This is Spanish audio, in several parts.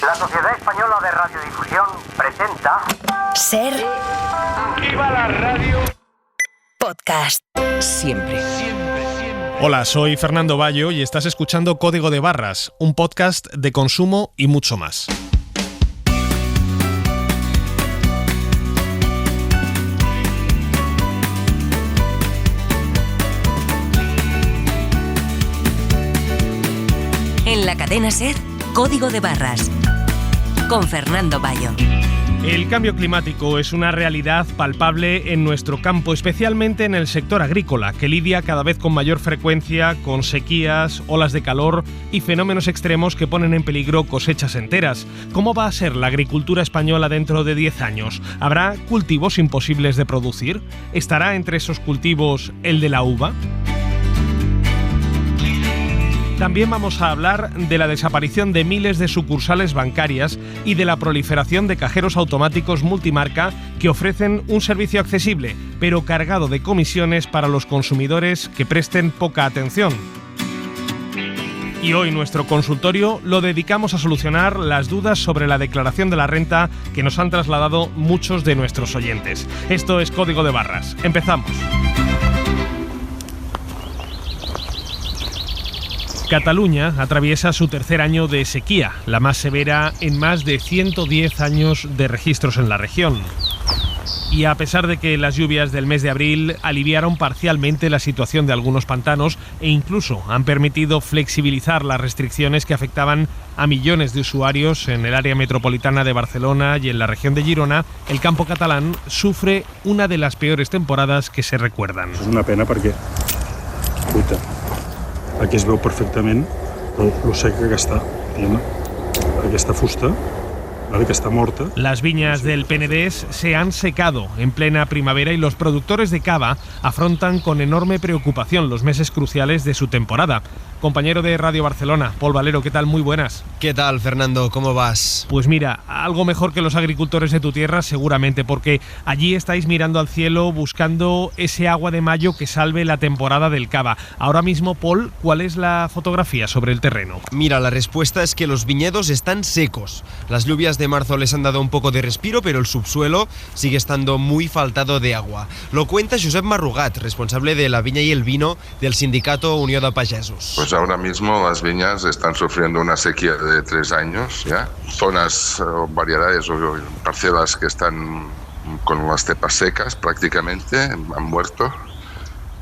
La Sociedad Española de Radiodifusión presenta... Ser... ¡Viva la radio! Podcast. Siempre. Hola, soy Fernando Bayo y estás escuchando Código de Barras, un podcast de consumo y mucho más. En la cadena SER, Código de Barras, con Fernando Bayo. El cambio climático es una realidad palpable en nuestro campo, especialmente en el sector agrícola, que lidia cada vez con mayor frecuencia con sequías, olas de calor y fenómenos extremos que ponen en peligro cosechas enteras. ¿Cómo va a ser la agricultura española dentro de 10 años? ¿Habrá cultivos imposibles de producir? ¿Estará entre esos cultivos el de la uva? También vamos a hablar de la desaparición de miles de sucursales bancarias y de la proliferación de cajeros automáticos multimarca que ofrecen un servicio accesible, pero cargado de comisiones para los consumidores que presten poca atención. Y hoy nuestro consultorio lo dedicamos a solucionar las dudas sobre la declaración de la renta que nos han trasladado muchos de nuestros oyentes. Esto es Código de Barras. Empezamos. Cataluña atraviesa su tercer año de sequía, la más severa en más de 110 años de registros en la región. Y a pesar de que las lluvias del mes de abril aliviaron parcialmente la situación de algunos pantanos e incluso han permitido flexibilizar las restricciones que afectaban a millones de usuarios en el área metropolitana de Barcelona y en la región de Girona, el campo catalán sufre una de las peores temporadas que se recuerdan. És una pena perquè, escolta, aquí es veu perfectament lo seca que està, aquesta fusta, que està morta. Las viñas del Penedés se han secado en plena primavera y los productores de cava afrontan con enorme preocupación los meses cruciales de su temporada. Compañero de Radio Barcelona, Pol Valero, ¿qué tal? Muy buenas. ¿Qué tal, Fernando? ¿Cómo vas? Pues mira, algo mejor que los agricultores de tu tierra seguramente, porque allí estáis mirando al cielo buscando ese agua de mayo que salve la temporada del cava. Ahora mismo, Pol, ¿cuál es la fotografía sobre el terreno? Mira, la respuesta es que los viñedos están secos. Las lluvias de marzo les han dado un poco de respiro, pero el subsuelo sigue estando muy faltado de agua. Lo cuenta Josep Marrugat, responsable de la viña y el vino del sindicato Unió de Pagesos. Pues ahora mismo las viñas están sufriendo una sequía de 3 años, ¿ya? Zonas, variedades o parcelas que están con las cepas secas prácticamente, han muerto,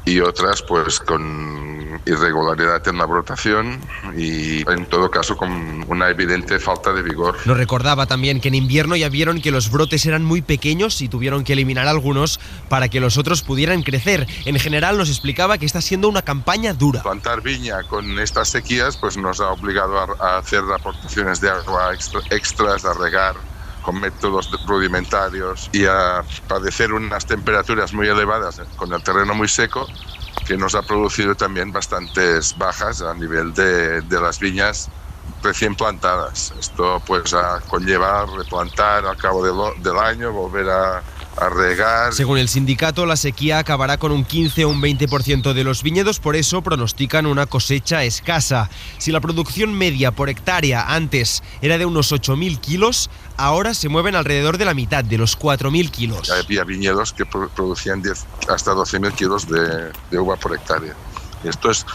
y otras pues con irregularidad en la brotación y en todo caso con una evidente falta de vigor. Nos recordaba también que en invierno ya vieron que los brotes eran muy pequeños y tuvieron que eliminar algunos para que los otros pudieran crecer. En general nos explicaba que está siendo una campaña dura. Plantar viña con estas sequías pues nos ha obligado a hacer aportaciones de agua extras, a regar con métodos rudimentarios y a padecer unas temperaturas muy elevadas con el terreno muy seco, que nos ha producido también bastantes bajas a nivel de las viñas recién plantadas. Esto pues conlleva replantar al cabo del año, volver a regar. Según el sindicato, la sequía acabará con un 15 o un 20% de los viñedos, por eso pronostican una cosecha escasa. Si la producción media por hectárea antes era de unos 8.000 kilos, ahora se mueven alrededor de la mitad, de los 4.000 kilos. Había viñedos que producían hasta 12.000 kilos de uva por hectárea. Esto es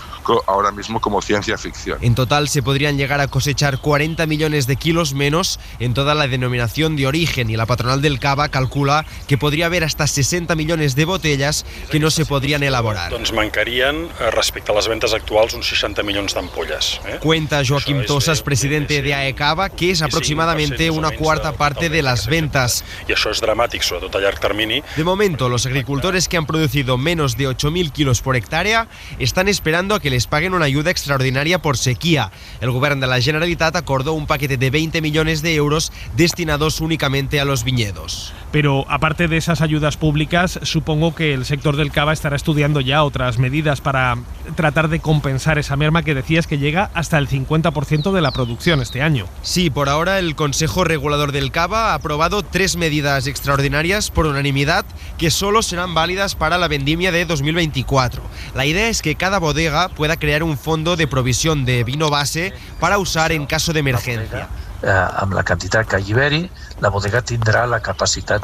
ahora mismo como ciencia ficción. En total se podrían llegar a cosechar 40 millones de kilos menos en toda la denominación de origen, y la patronal del cava calcula que podría haber hasta 60 millones de botellas que no se podrían elaborar. Doncs mancarien, respecte a les ventes actuals, uns 60 milions d'ampolles. Cuenta Joaquim Tosas, presidente de AECAVA, que es aproximadamente una cuarta parte de las ventas. I això és dramàtic, sobretot a llarg termini. De momento, los agricultores que han producido menos de 8.000 kilos por hectárea están esperando a que les paguen una ayuda extraordinaria por sequía. El gobierno de la Generalitat acordó un paquete de 20 millones de euros destinados únicamente a los viñedos. Pero aparte de esas ayudas públicas, supongo que el sector del cava estará estudiando ya otras medidas para tratar de compensar esa merma que decías que llega hasta el 50% de la producción este año. Sí, por ahora el Consejo Regulador del Cava ha aprobado 3 medidas extraordinarias por unanimidad que solo serán válidas para la vendimia de 2024. La idea es que cada bodega pueda crear un fondo de provisión de vino base para usar en caso de emergencia. amb la quantitat que alliberi, la bodega tindrà la capacitat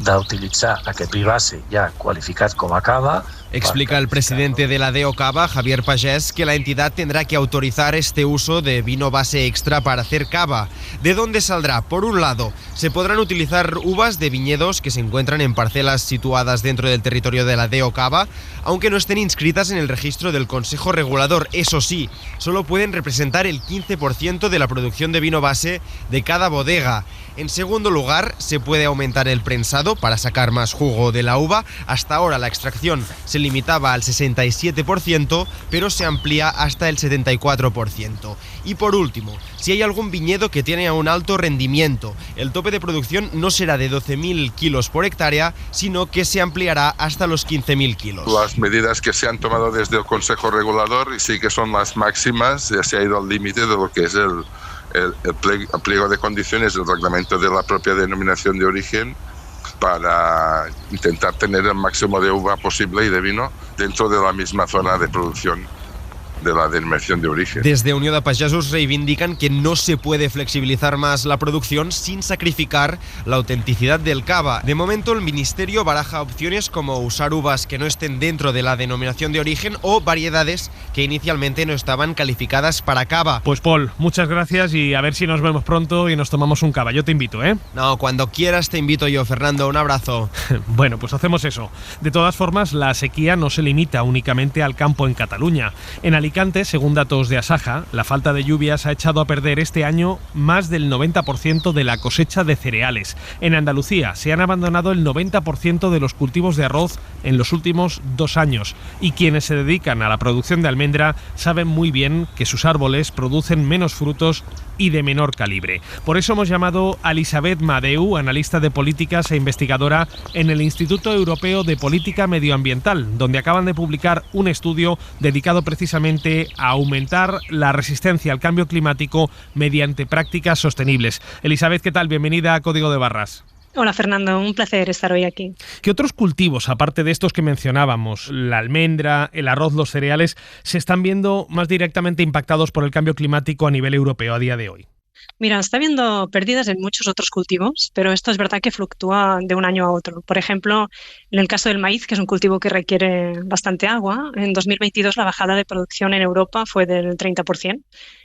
d'utilitzar aquest vi base ja qualificat com a cava. Explica el presidente de la DEO Cava, Javier Pagés, que la entidad tendrá que autorizar este uso de vino base extra para hacer cava. ¿De dónde saldrá? Por un lado, se podrán utilizar uvas de viñedos que se encuentran en parcelas situadas dentro del territorio de la DEO Cava, aunque no estén inscritas en el registro del Consejo Regulador. Eso sí, solo pueden representar el 15% de la producción de vino base de cada bodega. En segundo lugar, se puede aumentar el prensado para sacar más jugo de la uva. Hasta ahora la extracción se limitaba al 67%, pero se amplía hasta el 74%. Y por último, si hay algún viñedo que tiene un alto rendimiento, el tope de producción no será de 12.000 kilos por hectárea, sino que se ampliará hasta los 15.000 kilos. Las medidas que se han tomado desde el Consejo Regulador y sí que son las máximas, ya se ha ido al límite de lo que es el pliego de condiciones del reglamento de la propia denominación de origen para intentar tener el máximo de uva posible y de vino dentro de la misma zona de producción de la denominación de origen. Desde Unió de Pagesos reivindican que no se puede flexibilizar más la producción sin sacrificar la autenticidad del cava. De momento el Ministerio baraja opciones como usar uvas que no estén dentro de la denominación de origen o variedades que inicialmente no estaban calificadas para cava. Pues Paul, muchas gracias y a ver si nos vemos pronto y nos tomamos un cava. Yo te invito, ¿eh? No, cuando quieras te invito yo, Fernando. Un abrazo. Bueno, pues hacemos eso. De todas formas, la sequía no se limita únicamente al campo en Cataluña. En Alicante, según datos de Asaja, la falta de lluvias ha echado a perder este año más del 90% de la cosecha de cereales. En Andalucía se han abandonado el 90% de los cultivos de arroz en los últimos 2 años y quienes se dedican a la producción de almendra saben muy bien que sus árboles producen menos frutos y de menor calibre. Por eso hemos llamado a Elisabeth Madeu, analista de políticas e investigadora en el Instituto Europeo de Política Medioambiental, donde acaban de publicar un estudio dedicado precisamente a aumentar la resistencia al cambio climático mediante prácticas sostenibles. Elisabeth, ¿qué tal? Bienvenida a Código de Barras. Hola Fernando, un placer estar hoy aquí. ¿Qué otros cultivos, aparte de estos que mencionábamos, la almendra, el arroz, los cereales, se están viendo más directamente impactados por el cambio climático a nivel europeo a día de hoy? Mira, está habiendo pérdidas en muchos otros cultivos, pero esto es verdad que fluctúa de un año a otro. Por ejemplo, en el caso del maíz, que es un cultivo que requiere bastante agua, en 2022 la bajada de producción en Europa fue del 30%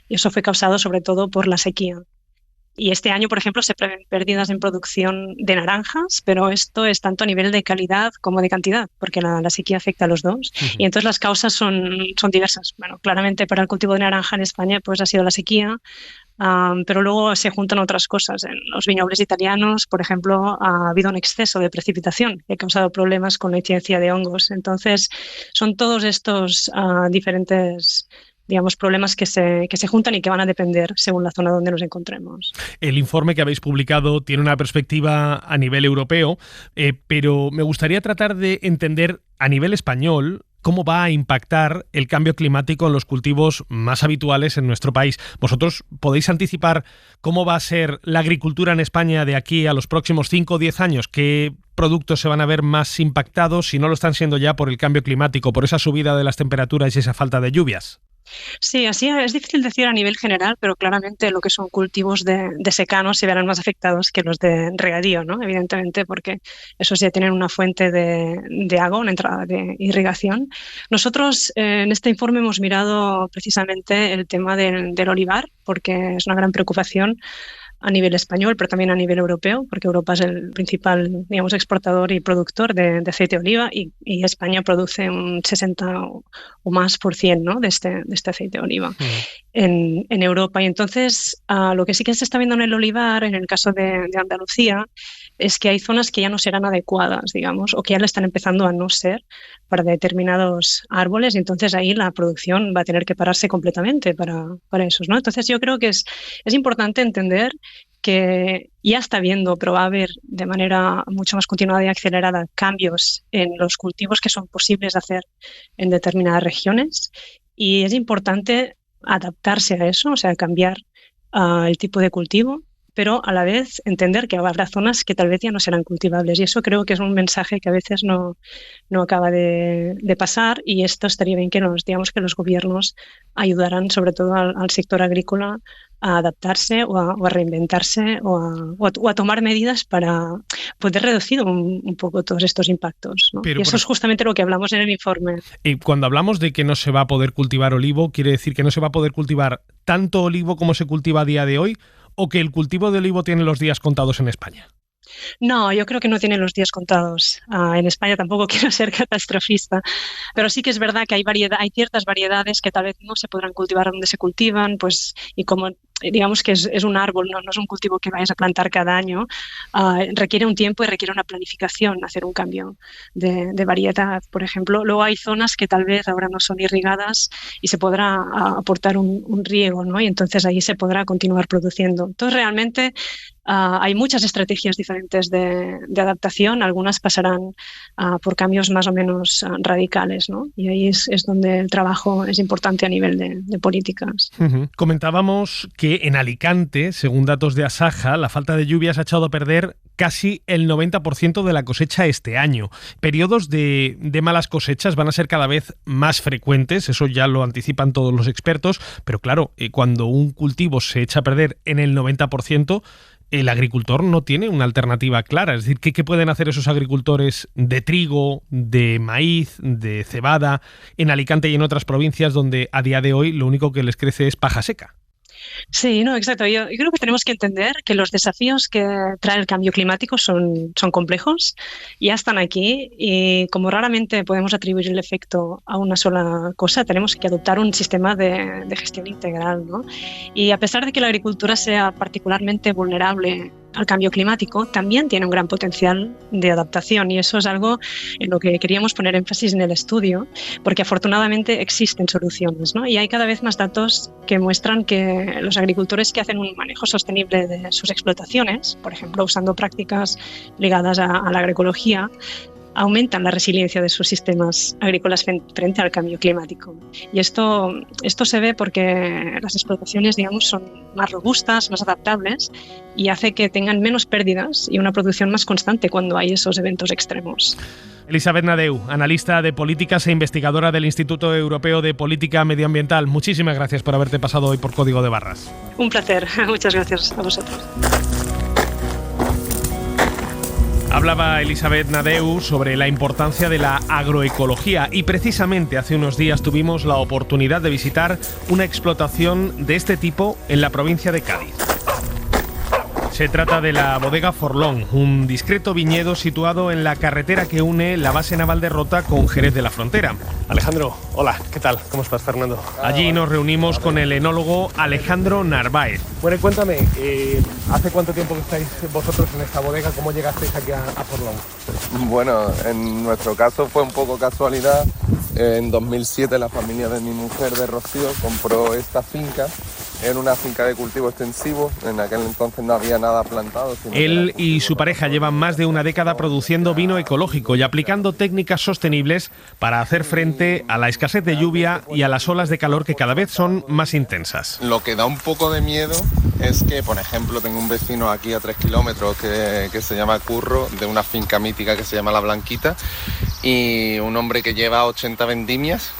y eso fue causado sobre todo por la sequía. Y este año, por ejemplo, se prevén pérdidas en producción de naranjas, pero esto es tanto a nivel de calidad como de cantidad, porque la sequía afecta a los dos. Y entonces las causas son diversas. Bueno, claramente para el cultivo de naranja en España pues ha sido la sequía, pero luego se juntan otras cosas. En los viñedos italianos, por ejemplo, ha habido un exceso de precipitación que ha causado problemas con la incidencia de hongos. Entonces, son todos estos diferentes problemas que se juntan y que van a depender según la zona donde nos encontremos. El informe que habéis publicado tiene una perspectiva a nivel europeo, pero me gustaría tratar de entender a nivel español cómo va a impactar el cambio climático en los cultivos más habituales en nuestro país. ¿Vosotros podéis anticipar cómo va a ser la agricultura en España de aquí a los próximos 5 o 10 años? ¿Qué productos se van a ver más impactados si no lo están siendo ya por el cambio climático, por esa subida de las temperaturas y esa falta de lluvias? Sí, así es difícil decir a nivel general, pero claramente lo que son cultivos de secano se verán más afectados que los de regadío, ¿no? Evidentemente, porque esos ya tienen una fuente de agua, una entrada de irrigación. Nosotros en este informe hemos mirado precisamente el tema del olivar, porque es una gran preocupación a nivel español, pero también a nivel europeo, porque Europa es el principal, exportador y productor de aceite de oliva y España produce un 60 o más por cien, ¿no? de este aceite de oliva en Europa. Y entonces lo que sí que se está viendo en el olivar, en el caso de Andalucía, es que hay zonas que ya no serán adecuadas, o que ya le están empezando a no ser para determinados árboles, y entonces ahí la producción va a tener que pararse completamente para esos, ¿no? Entonces yo creo que es importante entender que ya está viendo, pero va a haber de manera mucho más continuada y acelerada cambios en los cultivos que son posibles de hacer en determinadas regiones, y es importante adaptarse a eso, o sea, cambiar el tipo de cultivo, pero a la vez entender que habrá zonas que tal vez ya no serán cultivables. Y eso creo que es un mensaje que a veces no acaba de pasar, y esto estaría bien que que los gobiernos ayudaran sobre todo al sector agrícola a adaptarse o a reinventarse o a tomar medidas para poder reducir un poco todos estos impactos, ¿no? Y eso es justamente lo que hablamos en el informe. Y cuando hablamos de que no se va a poder cultivar olivo, ¿quiere decir que no se va a poder cultivar tanto olivo como se cultiva a día de hoy, o que el cultivo de olivo tiene los días contados en España? No, yo creo que no tienen los días contados. En España tampoco quiero ser catastrofista, pero sí que es verdad que hay ciertas variedades que tal vez no se podrán cultivar donde se cultivan, pues, y como digamos que es un árbol, no es un cultivo que vayas a plantar cada año, requiere un tiempo y requiere una planificación hacer un cambio de variedad, por ejemplo. Luego hay zonas que tal vez ahora no son irrigadas y se podrá aportar un riego, ¿no? Y entonces ahí se podrá continuar produciendo. Entonces realmente hay muchas estrategias diferentes de adaptación, algunas pasarán por cambios más o menos radicales, ¿no? Y ahí es donde el trabajo es importante a nivel de políticas. Comentábamos que en Alicante, según datos de Asaja, la falta de lluvias ha echado a perder casi el 90% de la cosecha este año. Periodos de malas cosechas van a ser cada vez más frecuentes, eso ya lo anticipan todos los expertos, pero claro, cuando un cultivo se echa a perder en el 90%, el agricultor no tiene una alternativa clara. Es decir, ¿qué pueden hacer esos agricultores de trigo, de maíz, de cebada, en Alicante y en otras provincias donde a día de hoy lo único que les crece es paja seca? Sí, no, exacto. Yo creo que tenemos que entender que los desafíos que trae el cambio climático son complejos, ya están aquí, y como raramente podemos atribuir el efecto a una sola cosa, tenemos que adoptar un sistema de gestión integral, ¿no? Y a pesar de que la agricultura sea particularmente vulnerable al cambio climático, también tiene un gran potencial de adaptación, y eso es algo en lo que queríamos poner énfasis en el estudio, porque afortunadamente existen soluciones, ¿no? Y hay cada vez más datos que muestran que los agricultores que hacen un manejo sostenible de sus explotaciones, por ejemplo usando prácticas ligadas a la agroecología, aumentan la resiliencia de sus sistemas agrícolas frente al cambio climático. Y esto se ve porque las explotaciones, digamos, son más robustas, más adaptables, y hace que tengan menos pérdidas y una producción más constante cuando hay esos eventos extremos. Elisabet Nadeu, analista de políticas e investigadora del Instituto Europeo de Política Medioambiental. Muchísimas gracias por haberte pasado hoy por Código de Barras. Un placer. Muchas gracias a vosotros. Hablaba Elisabet Nadeu sobre la importancia de la agroecología, y precisamente hace unos días tuvimos la oportunidad de visitar una explotación de este tipo en la provincia de Cádiz. Se trata de la bodega Forlón, un discreto viñedo situado en la carretera que une la base naval de Rota con Jerez de la Frontera. Alejandro, hola, ¿qué tal? ¿Cómo estás, Fernando? Allí nos reunimos con el enólogo Alejandro Narváez. Bueno, cuéntame, ¿hace cuánto tiempo que estáis vosotros en esta bodega? ¿Cómo llegasteis aquí a Forlón? Bueno, en nuestro caso fue un poco casualidad. En 2007 la familia de mi mujer de Rocío compró esta finca. Era una finca de cultivo extensivo, en aquel entonces no había nada plantado. Él y su pareja llevan más de una década produciendo vino ecológico y aplicando técnicas sostenibles para hacer frente a la escasez de lluvia y a las olas de calor que cada vez son más intensas. Lo que da un poco de miedo es que, por ejemplo, tengo un vecino aquí a 3 kilómetros que se llama Curro, de una finca mítica que se llama La Blanquita, y un hombre que lleva 80 vendimias.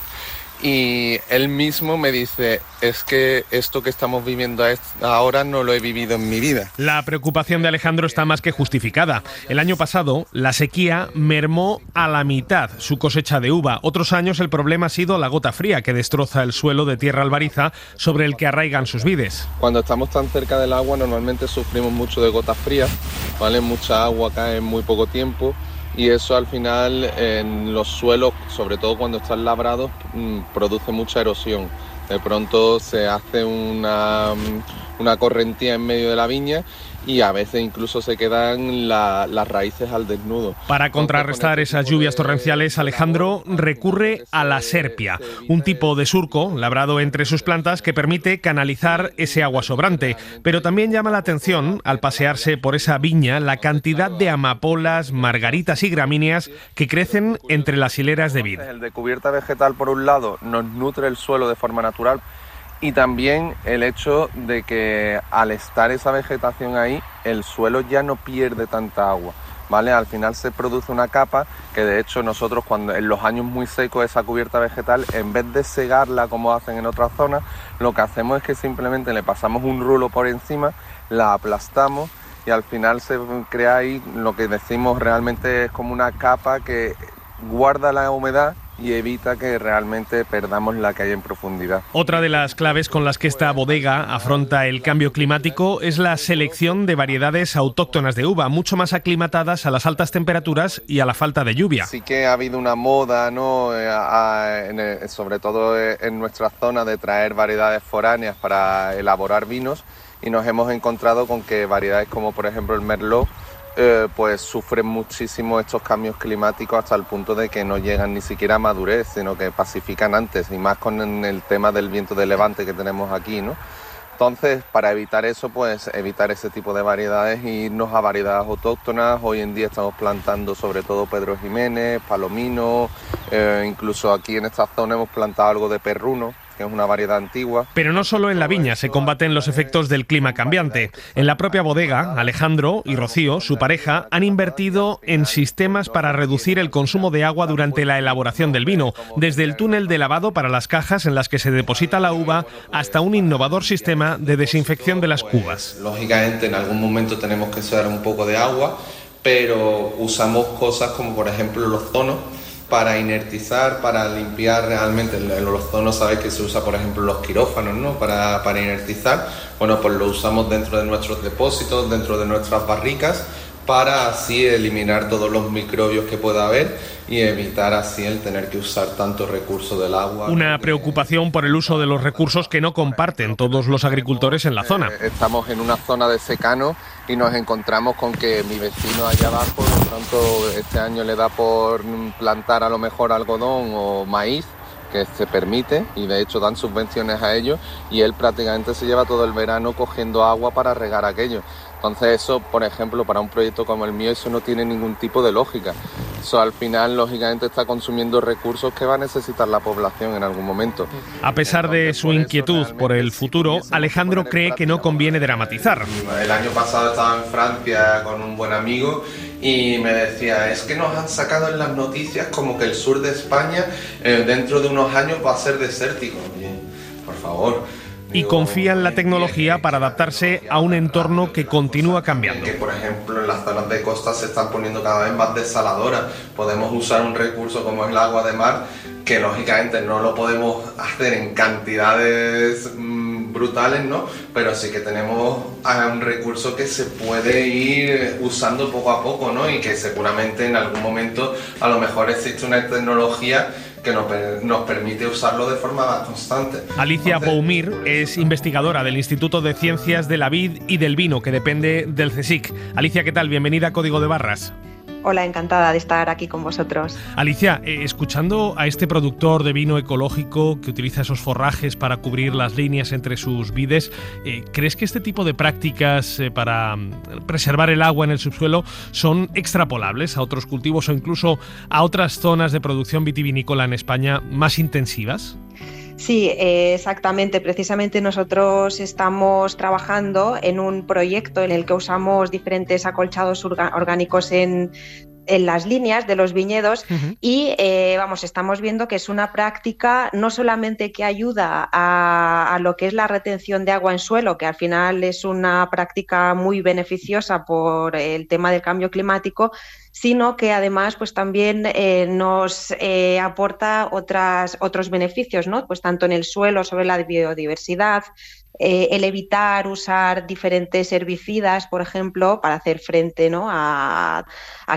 Y él mismo me dice, es que esto que estamos viviendo ahora no lo he vivido en mi vida. La preocupación de Alejandro está más que justificada. El año pasado, la sequía mermó a la mitad su cosecha de uva. Otros años el problema ha sido la gota fría, que destroza el suelo de tierra albariza sobre el que arraigan sus vides. Cuando estamos tan cerca del agua, normalmente sufrimos mucho de gotas frías, ¿vale? Mucha agua cae en muy poco tiempo. Y eso al final en los suelos, sobre todo cuando están labrados, produce mucha erosión. De pronto se hace una correntía en medio de la viña y a veces incluso se quedan las raíces al desnudo. Para contrarrestar esas lluvias torrenciales, Alejandro recurre a la serpia, un tipo de surco labrado entre sus plantas que permite canalizar ese agua sobrante. Pero también llama la atención, al pasearse por esa viña, la cantidad de amapolas, margaritas y gramíneas que crecen entre las hileras de vid. El de cubierta vegetal, por un lado, nos nutre el suelo de forma natural, Y también el hecho de que al estar esa vegetación ahí, el suelo ya no pierde tanta agua, ¿vale? Al final se produce una capa que de hecho nosotros cuando en los años muy secos esa cubierta vegetal, en vez de segarla como hacen en otras zonas, lo que hacemos es que simplemente le pasamos un rulo por encima, la aplastamos y al final se crea ahí lo que decimos realmente es como una capa que guarda la humedad y evita que realmente perdamos la que hay en profundidad. Otra de las claves con las que esta bodega afronta el cambio climático es la selección de variedades autóctonas de uva, mucho más aclimatadas a las altas temperaturas y a la falta de lluvia. Sí que ha habido una moda, ¿no? Sobre todo en nuestra zona, de traer variedades foráneas para elaborar vinos, y nos hemos encontrado con que variedades como por ejemplo el Merlot pues sufren muchísimo estos cambios climáticos hasta el punto de que no llegan ni siquiera a madurez, sino que pacifican antes, y más con el tema del viento de levante que tenemos aquí, ¿no? Entonces, para evitar eso, pues evitar ese tipo de variedades e irnos a variedades autóctonas. Hoy en día estamos plantando sobre todo Pedro Ximénez, Palomino, incluso aquí en esta zona hemos plantado algo de Perruno, que es una variedad antigua. Pero no solo en la viña se combaten los efectos del clima cambiante. En la propia bodega, Alejandro y Rocío, su pareja, han invertido en sistemas para reducir el consumo de agua durante la elaboración del vino, desde el túnel de lavado para las cajas en las que se deposita la uva hasta un innovador sistema de desinfección de las cubas. Lógicamente, en algún momento tenemos que usar un poco de agua, pero usamos cosas como por ejemplo el ozono, para inertizar, para limpiar realmente. El ozono, sabéis que se usa por ejemplo en los quirófanos, ¿no? Para inertizar. Bueno, pues lo usamos dentro de nuestros depósitos, dentro de nuestras barricas, para así eliminar todos los microbios que pueda haber y evitar así el tener que usar tanto recurso del agua. Una preocupación por el uso de los recursos que no comparten todos los agricultores en la zona. Estamos en una zona de secano y nos encontramos con que mi vecino allá abajo, de pronto este año le da por plantar a lo mejor algodón o maíz, que se permite, y de hecho dan subvenciones a ellos, y él prácticamente se lleva todo el verano cogiendo agua para regar aquello. Entonces eso, por ejemplo, para un proyecto como el mío, eso no tiene ningún tipo de lógica. Eso al final, lógicamente, está consumiendo recursos que va a necesitar la población en algún momento. A pesar de su inquietud por el futuro, Alejandro cree que no conviene dramatizar. El año pasado estaba en Francia con un buen amigo y me decía, es que nos han sacado en las noticias como que el sur de España dentro de unos años va a ser desértico. Oye, por favor. Y confía en la tecnología para adaptarse a un entorno que continúa cambiando. Que, por ejemplo, en las zonas de costa se están poniendo cada vez más desaladoras. Podemos usar un recurso como es el agua de mar, que lógicamente no lo podemos hacer en cantidades brutales, ¿no? Pero sí que tenemos un recurso que se puede ir usando poco a poco, ¿no? Y que seguramente en algún momento a lo mejor existe una tecnología que nos permite usarlo de forma más constante. Alicia Boumir es investigadora del Instituto de Ciencias de la Vid y del Vino, que depende del CSIC. Alicia, ¿qué tal? Bienvenida a Código de Barras. Hola, encantada de estar aquí con vosotros. Alicia, escuchando a este productor de vino ecológico que utiliza esos forrajes para cubrir las líneas entre sus vides, ¿crees que este tipo de prácticas para preservar el agua en el subsuelo son extrapolables a otros cultivos o incluso a otras zonas de producción vitivinícola en España más intensivas? Sí, exactamente. Precisamente nosotros estamos trabajando en un proyecto en el que usamos diferentes acolchados orgánicos en las líneas de los viñedos y estamos viendo que es una práctica no solamente que ayuda a lo que es la retención de agua en suelo, que al final es una práctica muy beneficiosa por el tema del cambio climático, sino que además pues también nos aporta otros beneficios, ¿no? Pues tanto en el suelo, sobre la biodiversidad, el evitar usar diferentes herbicidas, por ejemplo, para hacer frente, ¿no? a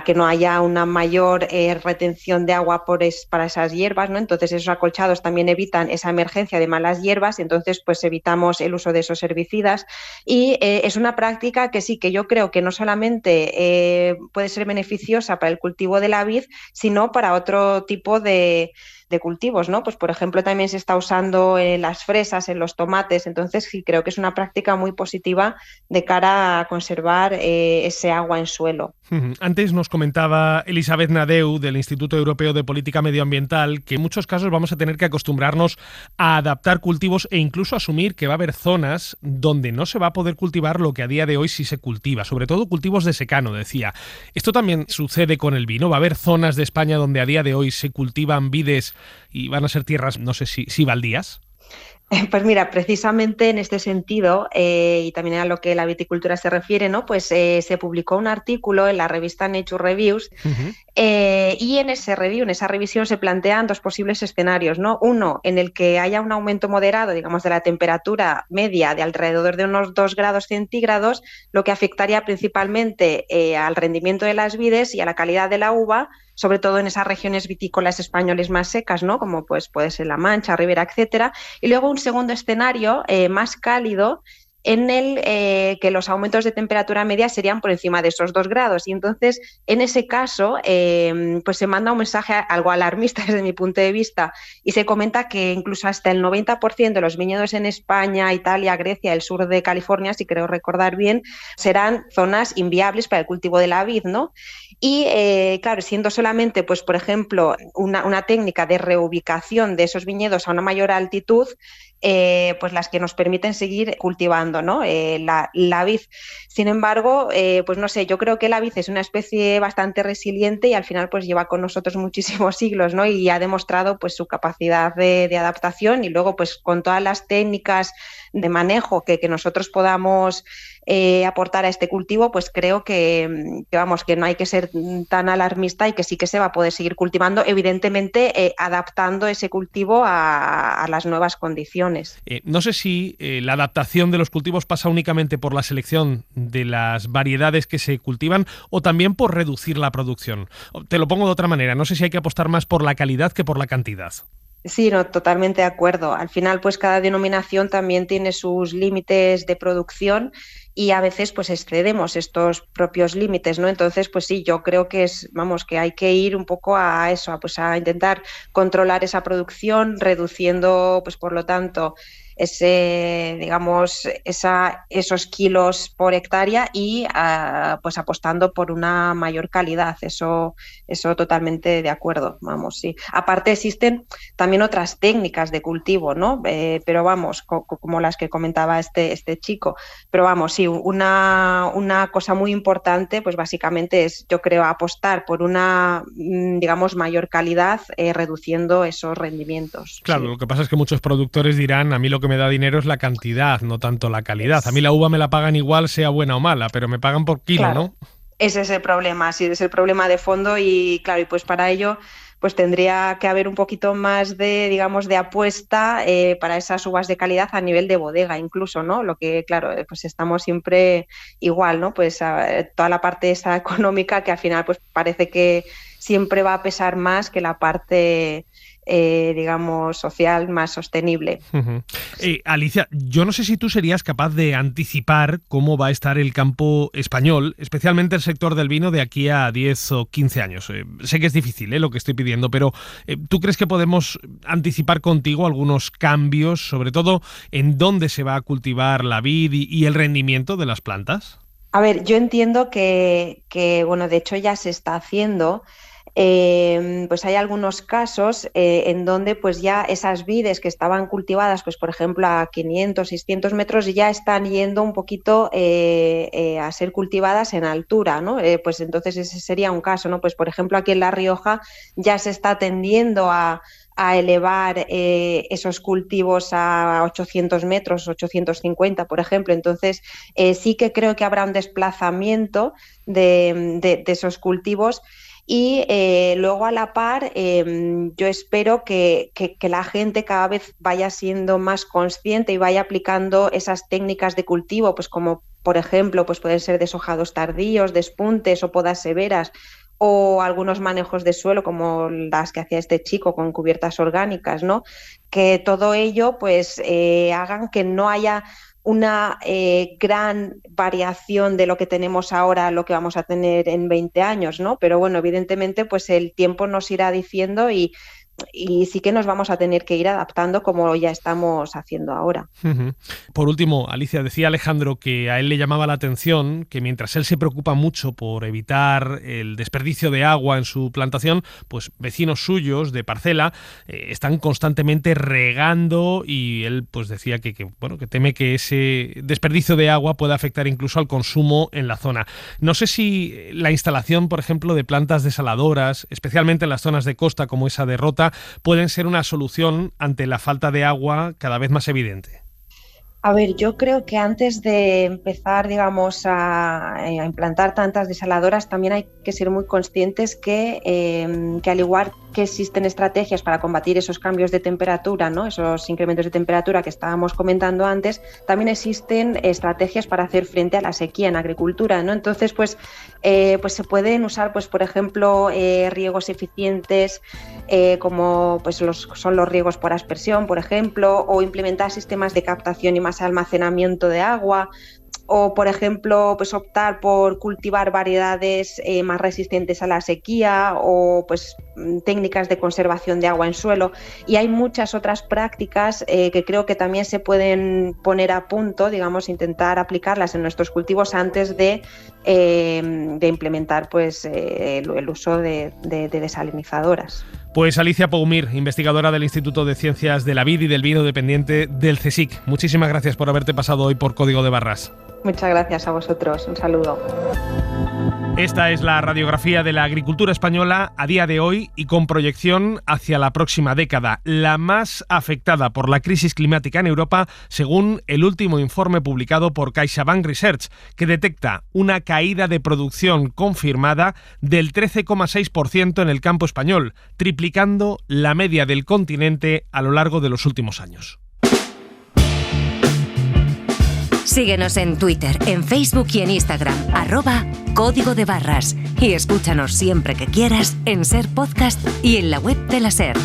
que no haya una mayor retención de agua para esas hierbas, ¿no? Entonces esos acolchados también evitan esa emergencia de malas hierbas, entonces pues evitamos el uso de esos herbicidas y es una práctica que sí, que yo creo que no solamente puede ser beneficiosa para el cultivo de la vid, sino para otro tipo de de cultivos, ¿no? Pues por ejemplo también se está usando en las fresas, en los tomates, entonces sí creo que es una práctica muy positiva de cara a conservar ese agua en suelo. Antes nos comentaba Elisabeth Nadeu del Instituto Europeo de Política Medioambiental que en muchos casos vamos a tener que acostumbrarnos a adaptar cultivos e incluso asumir que va a haber zonas donde no se va a poder cultivar lo que a día de hoy sí se cultiva, sobre todo cultivos de secano, decía. ¿Esto también sucede con el vino? ¿Va a haber zonas de España donde a día de hoy se cultivan vides y van a ser tierras, no sé si baldías? Pues mira, precisamente en este sentido, y también a lo que la viticultura se refiere, ¿no? Pues se publicó un artículo en la revista Nature Reviews, y en ese review, en esa revisión, se plantean dos posibles escenarios, ¿no? Uno, en el que haya un aumento moderado, digamos, de la temperatura media de alrededor de unos 2 grados centígrados, lo que afectaría principalmente al rendimiento de las vides y a la calidad de la uva, sobre todo en esas regiones vitícolas españoles más secas, ¿no? Como pues puede ser La Mancha, Ribera, etcétera. Y luego un segundo escenario más cálido, en el que los aumentos de temperatura media serían por encima de esos 2 grados. Y entonces, en ese caso, pues se manda un mensaje algo alarmista desde mi punto de vista y se comenta que incluso hasta el 90% de los viñedos en España, Italia, Grecia, el sur de California, si creo recordar bien, serán zonas inviables para el cultivo de la vid, ¿no? Y claro, siendo solamente, pues por ejemplo, una técnica de reubicación de esos viñedos a una mayor altitud, pues las que nos permiten seguir cultivando, ¿no? la vid. Sin embargo, pues no sé, yo creo que la vid es una especie bastante resiliente y al final pues lleva con nosotros muchísimos siglos, ¿no? Y ha demostrado pues su capacidad de adaptación, y luego pues con todas las técnicas de manejo que nosotros podamos aportar a este cultivo, pues creo que vamos, que no hay que ser tan alarmista y que sí que se va a poder seguir cultivando, evidentemente adaptando ese cultivo a las nuevas condiciones. No sé si la adaptación de los cultivos pasa únicamente por la selección de las variedades que se cultivan o también por reducir la producción. Te lo pongo de otra manera, no sé si hay que apostar más por la calidad que por la cantidad. Sí, no, totalmente de acuerdo. Al final, pues cada denominación también tiene sus límites de producción y a veces pues excedemos estos propios límites, ¿no? Entonces, pues sí, yo creo que que hay que ir un poco a eso, a intentar controlar esa producción, reduciendo, pues por lo tanto, esos kilos por hectárea y pues apostando por una mayor calidad. Eso totalmente de acuerdo, sí. Aparte existen también otras técnicas de cultivo, ¿no? Pero como las que comentaba este chico. Pero sí, una cosa muy importante, pues básicamente es, yo creo, apostar por una, mayor calidad, reduciendo esos rendimientos. Claro, sí. Lo que pasa es que muchos productores dirán, a mí lo que me da dinero es la cantidad, no tanto la calidad. A mí la uva me la pagan igual, sea buena o mala, pero me pagan por kilo, claro, ¿no? Ese es el problema, sí, es el problema de fondo y claro, y pues para ello pues tendría que haber un poquito más de apuesta para esas uvas de calidad a nivel de bodega incluso, ¿no? Lo que, claro, pues estamos siempre igual, ¿no? Pues toda la parte esa económica que al final pues parece que siempre va a pesar más que la parte social, más sostenible. Uh-huh. Alicia, yo no sé si tú serías capaz de anticipar cómo va a estar el campo español, especialmente el sector del vino, de aquí a 10 o 15 años. Sé que es difícil lo que estoy pidiendo, pero ¿tú crees que podemos anticipar contigo algunos cambios, sobre todo en dónde se va a cultivar la vid y el rendimiento de las plantas? A ver, yo entiendo que de hecho ya se está haciendo. Pues hay algunos casos en donde pues ya esas vides que estaban cultivadas, pues por ejemplo a 500, 600 metros, ya están yendo un poquito a ser cultivadas en altura, ¿no? Pues entonces ese sería un caso, ¿no? Pues por ejemplo aquí en La Rioja ya se está tendiendo a elevar esos cultivos a 800 metros, 850, por ejemplo. Entonces, sí que creo que habrá un desplazamiento de esos cultivos. Y luego a la par yo espero que la gente cada vez vaya siendo más consciente y vaya aplicando esas técnicas de cultivo, pues como por ejemplo pues pueden ser deshojados tardíos, despuntes o podas severas, o algunos manejos de suelo como las que hacía este chico con cubiertas orgánicas, ¿no? Que todo ello pues hagan que no haya una gran variación de lo que tenemos ahora a lo que vamos a tener en 20 años, ¿no? Pero bueno, evidentemente pues el tiempo nos irá diciendo y y sí que nos vamos a tener que ir adaptando como ya estamos haciendo ahora. Por último, Alicia, decía Alejandro que a él le llamaba la atención que mientras él se preocupa mucho por evitar el desperdicio de agua en su plantación, pues vecinos suyos de parcela están constantemente regando, y él pues decía que teme que ese desperdicio de agua pueda afectar incluso al consumo en la zona. No sé si la instalación, por ejemplo, de plantas desaladoras, especialmente en las zonas de costa como esa de Rota, pueden ser una solución ante la falta de agua cada vez más evidente. A ver, yo creo que antes de empezar, digamos, a implantar tantas desaladoras, también hay que ser muy conscientes que al igual que existen estrategias para combatir esos cambios de temperatura, ¿no? Esos incrementos de temperatura que estábamos comentando antes, también existen estrategias para hacer frente a la sequía en agricultura, ¿no? Entonces, pues se pueden usar, pues por ejemplo, riegos eficientes, como pues son los riegos por aspersión, por ejemplo, o implementar sistemas de captación y más almacenamiento de agua, o por ejemplo pues optar por cultivar variedades más resistentes a la sequía, o pues técnicas de conservación de agua en suelo, y hay muchas otras prácticas que creo que también se pueden poner a punto, digamos, intentar aplicarlas en nuestros cultivos antes de implementar pues el uso de desalinizadoras. Pues Alicia Poumir, investigadora del Instituto de Ciencias de la Vid y del Vino, dependiente del CSIC. Muchísimas gracias por haberte pasado hoy por Código de Barras. Muchas gracias a vosotros. Un saludo. Esta es la radiografía de la agricultura española a día de hoy y con proyección hacia la próxima década, la más afectada por la crisis climática en Europa, según el último informe publicado por CaixaBank Research, que detecta una caída de producción confirmada del 13,6% en el campo español, triplicando la media del continente a lo largo de los últimos años. Síguenos en Twitter, en Facebook y en Instagram, @Código de Barras. Y escúchanos siempre que quieras en SER Podcast y en la web de la SER.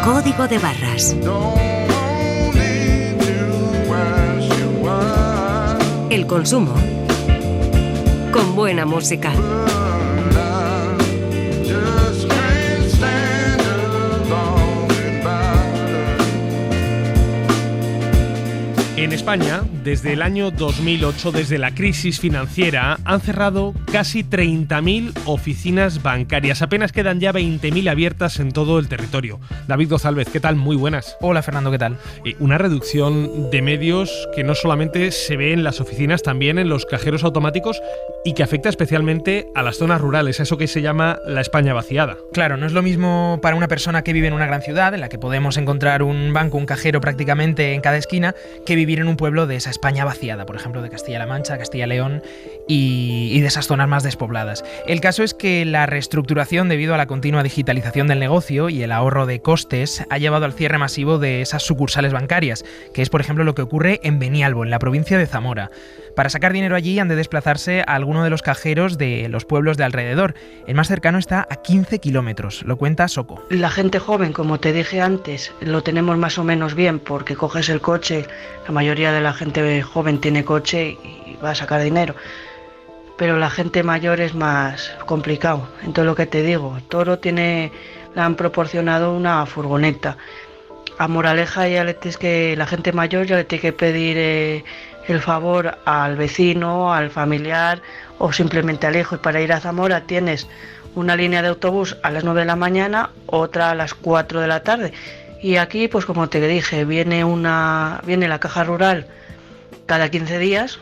Código de Barras. El consumo con buena música. En España, desde el año 2008, desde la crisis financiera, han cerrado casi 30.000 oficinas bancarias. Apenas quedan ya 20.000 abiertas en todo el territorio. David González, ¿qué tal? Muy buenas. Hola, Fernando, ¿qué tal? Una reducción de medios que no solamente se ve en las oficinas, también en los cajeros automáticos, y que afecta especialmente a las zonas rurales, a eso que se llama la España vaciada. Claro, no es lo mismo para una persona que vive en una gran ciudad, en la que podemos encontrar un banco, un cajero prácticamente en cada esquina, que vivir en un pueblo de esa España vaciada, por ejemplo de Castilla-La Mancha, Castilla-León y de esas zonas más despobladas. El caso es que la reestructuración debido a la continua digitalización del negocio y el ahorro de costes ha llevado al cierre masivo de esas sucursales bancarias, que es por ejemplo lo que ocurre en Benialbo, en la provincia de Zamora. Para sacar dinero allí han de desplazarse a alguno de los cajeros de los pueblos de alrededor. El más cercano está a 15 kilómetros, lo cuenta Soco. La gente joven, como te dije antes, lo tenemos más o menos bien porque coges el coche, la mayoría de la gente joven tiene coche y va a sacar dinero. Pero la gente mayor es más complicado. Entonces lo que te digo, Toro le han proporcionado una furgoneta. A Moraleja ya es que la gente mayor ya le tiene que pedir el favor al vecino, al familiar o simplemente al hijo. Y para ir a Zamora tienes una línea de autobús a las 9 de la mañana, otra a las 4 de la tarde. Y aquí, pues como te dije, viene la caja rural cada 15 días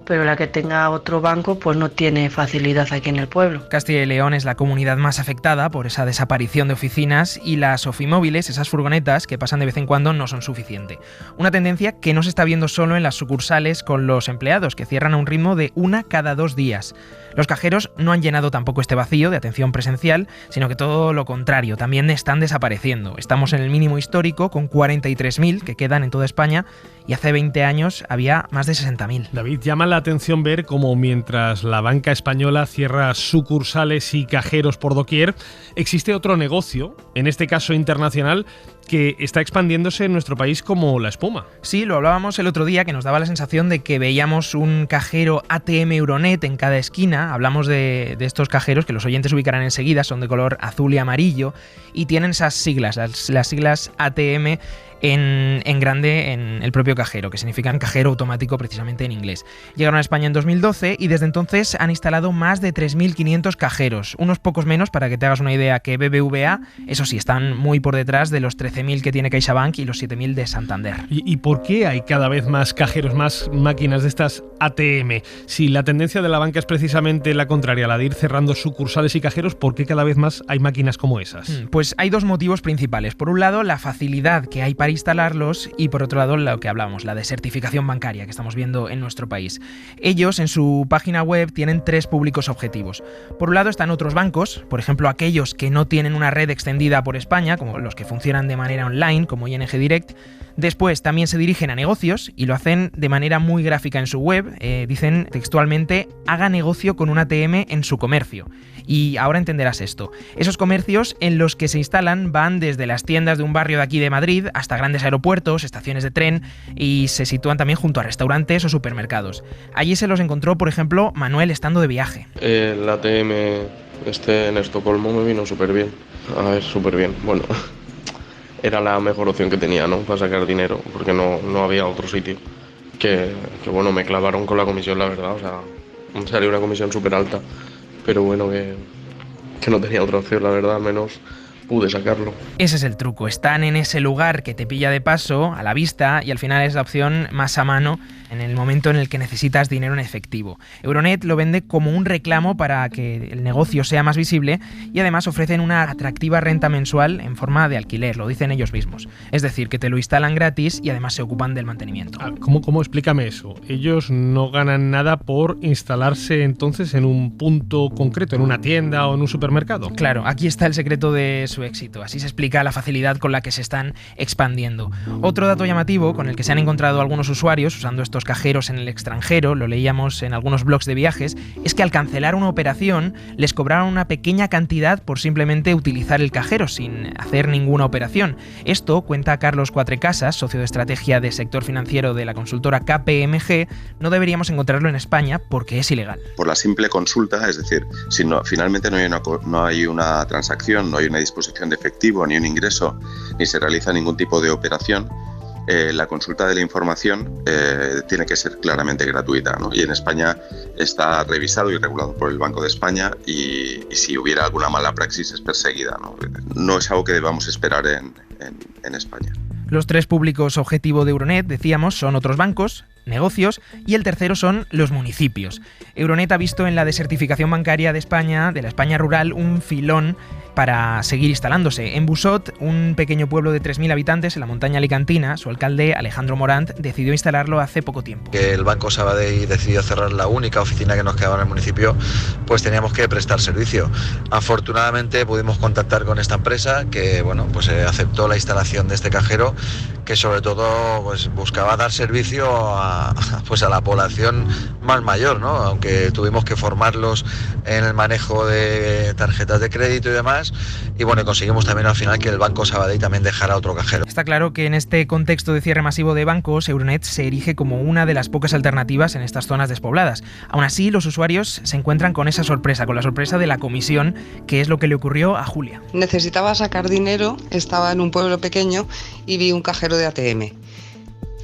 pero la que tenga otro banco pues no tiene facilidad aquí en el pueblo. Castilla y León es la comunidad más afectada por esa desaparición de oficinas y las ofimóviles, esas furgonetas que pasan de vez en cuando, no son suficiente. Una tendencia que no se está viendo solo en las sucursales con los empleados, que cierran a un ritmo de 1 cada 2 días. Los cajeros no han llenado tampoco este vacío de atención presencial, sino que todo lo contrario, también están desapareciendo. Estamos en el mínimo histórico, con 43.000 que quedan en toda España, y hace 20 años había más de 60.000. David, llama la atención ver cómo mientras la banca española cierra sucursales y cajeros por doquier, existe otro negocio, en este caso internacional, que está expandiéndose en nuestro país como la espuma. Sí, lo hablábamos el otro día, que nos daba la sensación de que veíamos un cajero ATM Euronet en cada esquina. Hablamos de estos cajeros que los oyentes ubicarán enseguida, son de color azul y amarillo y tienen esas siglas, las siglas ATM en grande en el propio cajero, que significan cajero automático precisamente en inglés. Llegaron a España en 2012 y desde entonces han instalado más de 3.500 cajeros, unos pocos menos, para que te hagas una idea, que BBVA. Eso sí, están muy por detrás de los 13.000 que tiene CaixaBank y los 7.000 de Santander. ¿Y por qué hay cada vez más cajeros, más máquinas de estas ATM? Si la tendencia de la banca es precisamente la contraria, la de ir cerrando sucursales y cajeros, ¿por qué cada vez más hay máquinas como esas? Pues hay dos motivos principales. Por un lado, la facilidad que hay para instalarlos, y por otro lado, lo que hablamos, la desertificación bancaria que estamos viendo en nuestro país. Ellos en su página web tienen 3 públicos objetivos. Por un lado están otros bancos, por ejemplo aquellos que no tienen una red extendida por España, como los que funcionan de manera online, como ING Direct. Después también se dirigen a negocios y lo hacen de manera muy gráfica en su web. Dicen textualmente: haga negocio con un ATM en su comercio. Y ahora entenderás esto. Esos comercios en los que se instalan van desde las tiendas de un barrio de aquí de Madrid hasta grandes aeropuertos, estaciones de tren, y se sitúan también junto a restaurantes o supermercados. Allí se los encontró, por ejemplo, Manuel estando de viaje. El ATM en Estocolmo me vino súper bien. A ver, súper bien. Bueno, era la mejor opción que tenía, ¿no?, para sacar dinero, porque no había otro sitio. Que bueno, me clavaron con la comisión, la verdad. O sea, me salió una comisión súper alta. Pero bueno, que no tenía otra opción, la verdad, al menos pude sacarlo. Ese es el truco, están en ese lugar que te pilla de paso, a la vista, y al final es la opción más a mano en el momento en el que necesitas dinero en efectivo. Euronet lo vende como un reclamo para que el negocio sea más visible, y además ofrecen una atractiva renta mensual en forma de alquiler, lo dicen ellos mismos. Es decir, que te lo instalan gratis y además se ocupan del mantenimiento. ¿Cómo? Explícame eso. ¿Ellos no ganan nada por instalarse entonces en un punto concreto, en una tienda o en un supermercado? Claro, aquí está el secreto de su éxito. Así se explica la facilidad con la que se están expandiendo. Otro dato llamativo con el que se han encontrado algunos usuarios usando estos cajeros en el extranjero, lo leíamos en algunos blogs de viajes, es que al cancelar una operación les cobraron una pequeña cantidad por simplemente utilizar el cajero sin hacer ninguna operación. Esto, cuenta Carlos Cuatrecasas, socio de estrategia de sector financiero de la consultora KPMG, no deberíamos encontrarlo en España porque es ilegal. Por la simple consulta, es decir, si finalmente no hay una transacción, no hay una disposición de efectivo, ni un ingreso, ni se realiza ningún tipo de operación, la consulta de la información tiene que ser claramente gratuita, ¿no? Y en España está revisado y regulado por el Banco de España, y si hubiera alguna mala praxis es perseguida, ¿no? No es algo que debamos esperar en España. Los 3 públicos objetivo de Euronet, decíamos, son otros bancos, negocios, y el tercero son los municipios. Euronet ha visto en la desertificación bancaria de España, de la España rural, un filón para seguir instalándose. En Busot, un pequeño pueblo de 3.000 habitantes en la montaña alicantina, su alcalde, Alejandro Morant, decidió instalarlo hace poco tiempo. Que el Banco Sabadell decidió cerrar la única oficina que nos quedaba en el municipio, pues teníamos que prestar servicio. Afortunadamente pudimos contactar con esta empresa que, bueno, pues aceptó la instalación de este cajero, que sobre todo pues buscaba dar servicio a la población más mayor, ¿no? Aunque tuvimos que formarlos en el manejo de tarjetas de crédito y demás, y bueno, conseguimos también al final que el Banco Sabadell también dejara otro cajero. Está claro que en este contexto de cierre masivo de bancos, Euronet se erige como una de las pocas alternativas en estas zonas despobladas. Aún así, los usuarios se encuentran con esa sorpresa, con la sorpresa de la comisión, que es lo que le ocurrió a Julia. Necesitaba sacar dinero, estaba en un pueblo pequeño y vi un cajero de ATM.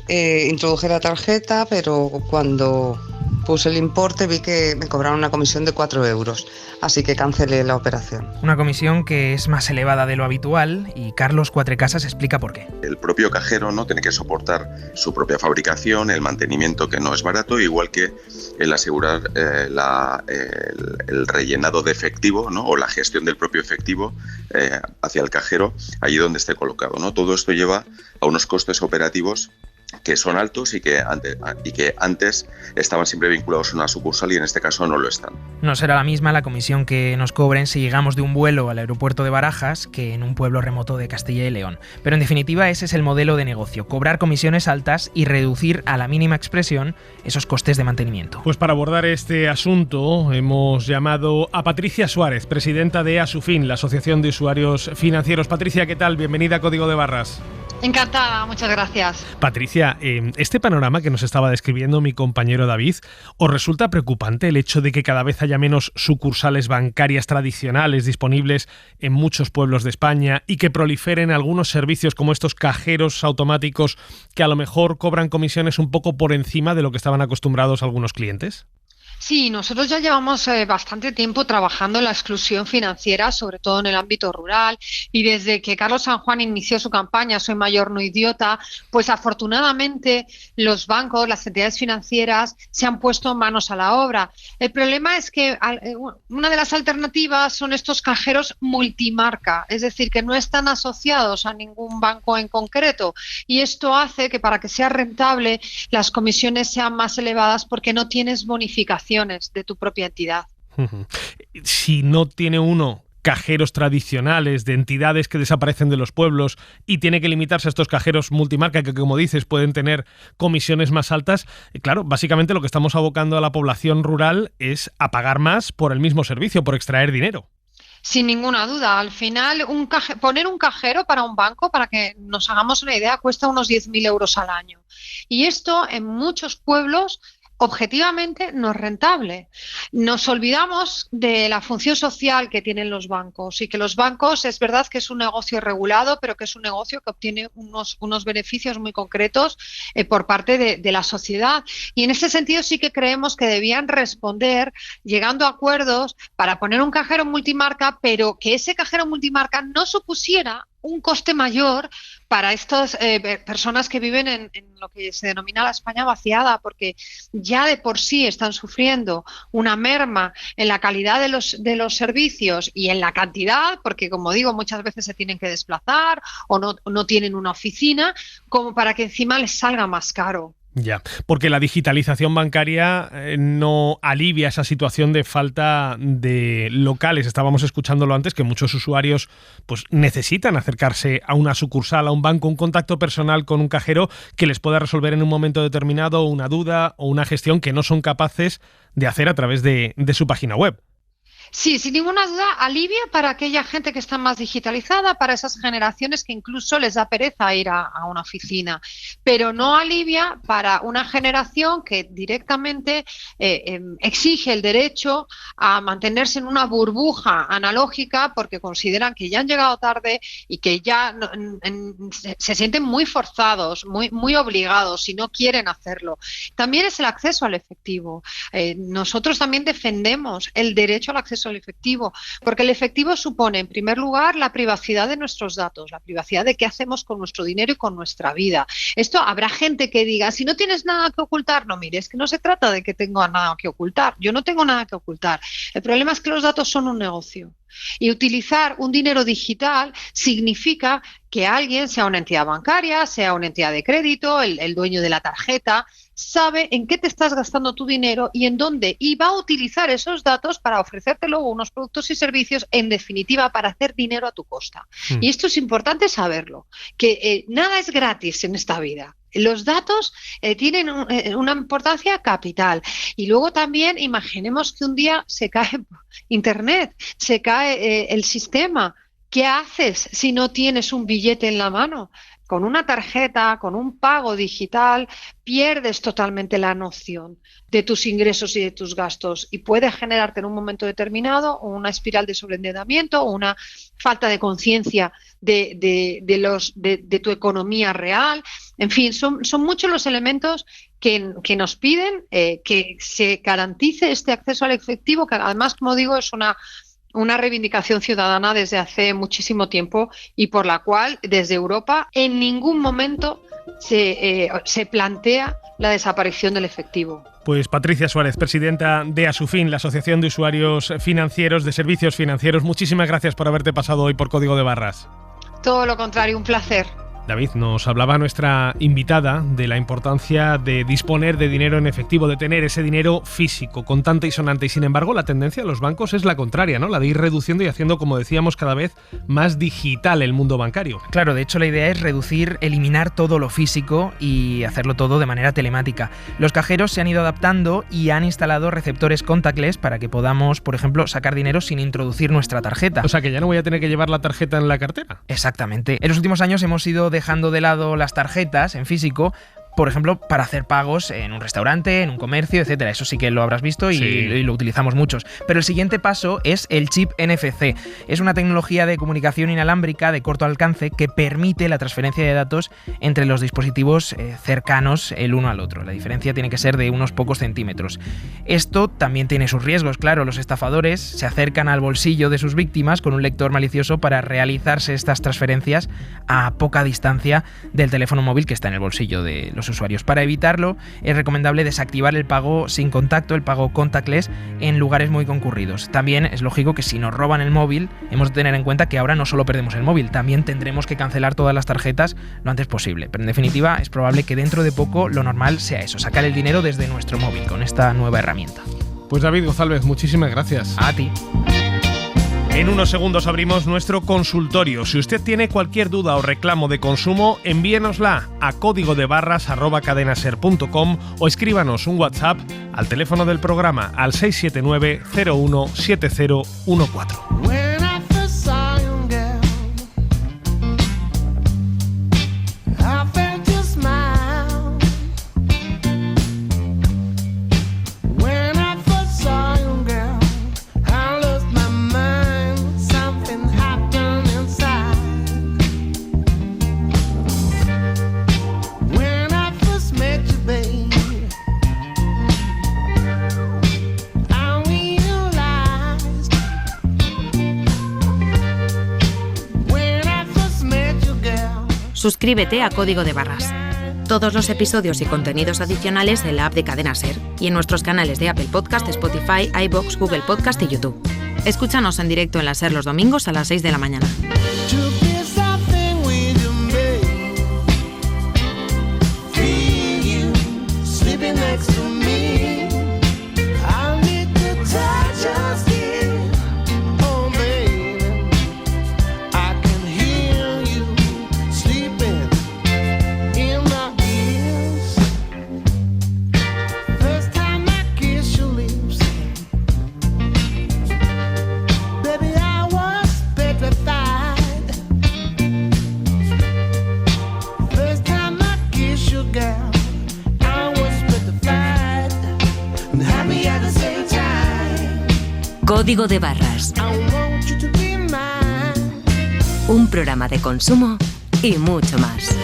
Introduje la tarjeta, pero cuando puse el importe, vi que me cobraron una comisión de 4 euros, así que cancelé la operación. Una comisión que es más elevada de lo habitual y Carlos Cuatrecasas explica por qué. El propio cajero no tiene que soportar su propia fabricación, el mantenimiento que no es barato, igual que el asegurar el rellenado de efectivo, ¿no? O la gestión del propio efectivo hacia el cajero, allí donde esté colocado, ¿no? Todo esto lleva a unos costes operativos que son altos y que antes estaban siempre vinculados a una sucursal y en este caso no lo están. No será la misma la comisión que nos cobren si llegamos de un vuelo al aeropuerto de Barajas que en un pueblo remoto de Castilla y León. Pero en definitiva ese es el modelo de negocio, cobrar comisiones altas y reducir a la mínima expresión esos costes de mantenimiento. Pues para abordar este asunto hemos llamado a Patricia Suárez, presidenta de Asufin, la Asociación de Usuarios Financieros. Patricia, ¿qué tal? Bienvenida a Código de Barras. Encantada, muchas gracias. Patricia, este panorama que nos estaba describiendo mi compañero David, ¿os resulta preocupante el hecho de que cada vez haya menos sucursales bancarias tradicionales disponibles en muchos pueblos de España y que proliferen algunos servicios como estos cajeros automáticos que a lo mejor cobran comisiones un poco por encima de lo que estaban acostumbrados algunos clientes? Sí, nosotros ya llevamos bastante tiempo trabajando en la exclusión financiera, sobre todo en el ámbito rural, y desde que Carlos San Juan inició su campaña Soy mayor, no idiota, pues afortunadamente los bancos, las entidades financieras se han puesto manos a la obra. El problema es que una de las alternativas son estos cajeros multimarca, es decir, que no están asociados a ningún banco en concreto, y esto hace que para que sea rentable las comisiones sean más elevadas porque no tienes bonificación de tu propia entidad. Si no tiene uno cajeros tradicionales de entidades que desaparecen de los pueblos y tiene que limitarse a estos cajeros multimarca que, como dices, pueden tener comisiones más altas, claro, básicamente lo que estamos abocando a la población rural es a pagar más por el mismo servicio, por extraer dinero. Sin ninguna duda. Al final, poner un cajero para un banco, para que nos hagamos una idea, cuesta unos 10.000 euros al año. Y esto en muchos pueblos objetivamente no es rentable. Nos olvidamos de la función social que tienen los bancos y que los bancos es verdad que es un negocio regulado, pero que es un negocio que obtiene unos beneficios muy concretos por parte de la sociedad. Y en ese sentido sí que creemos que debían responder llegando a acuerdos para poner un cajero multimarca, pero que ese cajero multimarca no supusiera un coste mayor para estas personas que viven en lo que se denomina la España vaciada, porque ya de por sí están sufriendo una merma en la calidad de los servicios y en la cantidad, porque como digo, muchas veces se tienen que desplazar o no tienen una oficina, como para que encima les salga más caro. Ya, porque la digitalización bancaria no alivia esa situación de falta de locales. Estábamos escuchándolo antes, que muchos usuarios pues necesitan acercarse a una sucursal, a un banco, un contacto personal con un cajero que les pueda resolver en un momento determinado una duda o una gestión que no son capaces de hacer a través de su página web. Sí, sin ninguna duda alivia para aquella gente que está más digitalizada, para esas generaciones que incluso les da pereza ir a una oficina, pero no alivia para una generación que directamente exige el derecho a mantenerse en una burbuja analógica porque consideran que ya han llegado tarde y que ya se sienten muy forzados, muy obligados y no quieren hacerlo. También es el acceso al efectivo. Nosotros también defendemos el derecho al acceso al efectivo, porque el efectivo supone, en primer lugar, la privacidad de nuestros datos, la privacidad de qué hacemos con nuestro dinero y con nuestra vida. Esto habrá gente que diga, si no tienes nada que ocultar, no, mire, es que no se trata de que tenga nada que ocultar, yo no tengo nada que ocultar. El problema es que los datos son un negocio. Y utilizar un dinero digital significa que alguien, sea una entidad bancaria, sea una entidad de crédito, el dueño de la tarjeta, sabe en qué te estás gastando tu dinero y en dónde, y va a utilizar esos datos para ofrecerte luego unos productos y servicios, en definitiva, para hacer dinero a tu costa. Y esto es importante saberlo, que nada es gratis en esta vida. Los datos tienen una importancia capital. Y luego también imaginemos que un día se cae Internet, se cae el sistema. ¿Qué haces si no tienes un billete en la mano? Con una tarjeta, con un pago digital, pierdes totalmente la noción de tus ingresos y de tus gastos y puede generarte en un momento determinado una espiral de sobreendeudamiento o una falta de conciencia de tu economía real. En fin, son muchos los elementos que nos piden que se garantice este acceso al efectivo, que además, como digo, es una reivindicación ciudadana desde hace muchísimo tiempo y por la cual desde Europa en ningún momento se plantea la desaparición del efectivo. Pues Patricia Suárez, presidenta de Asufin, la Asociación de Usuarios Financieros de Servicios Financieros, muchísimas gracias por haberte pasado hoy por Código de Barras. Todo lo contrario, un placer. David, nos hablaba nuestra invitada de la importancia de disponer de dinero en efectivo, de tener ese dinero físico, contante y sonante. Y sin embargo, la tendencia de los bancos es la contraria, ¿no? La de ir reduciendo y haciendo, como decíamos, cada vez más digital el mundo bancario. Claro, de hecho la idea es eliminar todo lo físico y hacerlo todo de manera telemática. Los cajeros se han ido adaptando y han instalado receptores contactless para que podamos, por ejemplo, sacar dinero sin introducir nuestra tarjeta. O sea, que ya no voy a tener que llevar la tarjeta en la cartera. Exactamente. En los últimos años hemos ido dejando de lado las tarjetas en físico, por ejemplo, para hacer pagos en un restaurante, en un comercio, etcétera. Eso sí que lo habrás visto y lo utilizamos muchos. Pero el siguiente paso es el chip NFC. Es una tecnología de comunicación inalámbrica de corto alcance que permite la transferencia de datos entre los dispositivos cercanos el uno al otro. La diferencia tiene que ser de unos pocos centímetros. Esto también tiene sus riesgos, claro. Los estafadores se acercan al bolsillo de sus víctimas con un lector malicioso para realizarse estas transferencias a poca distancia del teléfono móvil que está en el bolsillo de los usuarios. Para evitarlo, es recomendable desactivar el pago sin contacto, el pago contactless, en lugares muy concurridos. También es lógico que si nos roban el móvil, hemos de tener en cuenta que ahora no solo perdemos el móvil, también tendremos que cancelar todas las tarjetas lo antes posible. Pero en definitiva, es probable que dentro de poco lo normal sea eso, sacar el dinero desde nuestro móvil con esta nueva herramienta. Pues David González, muchísimas gracias. A ti. En unos segundos abrimos nuestro consultorio. Si usted tiene cualquier duda o reclamo de consumo, envíenosla a códigodebarras@cadenaser.com o escríbanos un WhatsApp al teléfono del programa al 679 01 7014. Suscríbete a Código de Barras. Todos los episodios y contenidos adicionales en la app de Cadena Ser y en nuestros canales de Apple Podcast, Spotify, iVoox, Google Podcast y YouTube. Escúchanos en directo en la Ser los domingos a las 6 de la mañana. Código de Barras. Un programa de consumo y mucho más.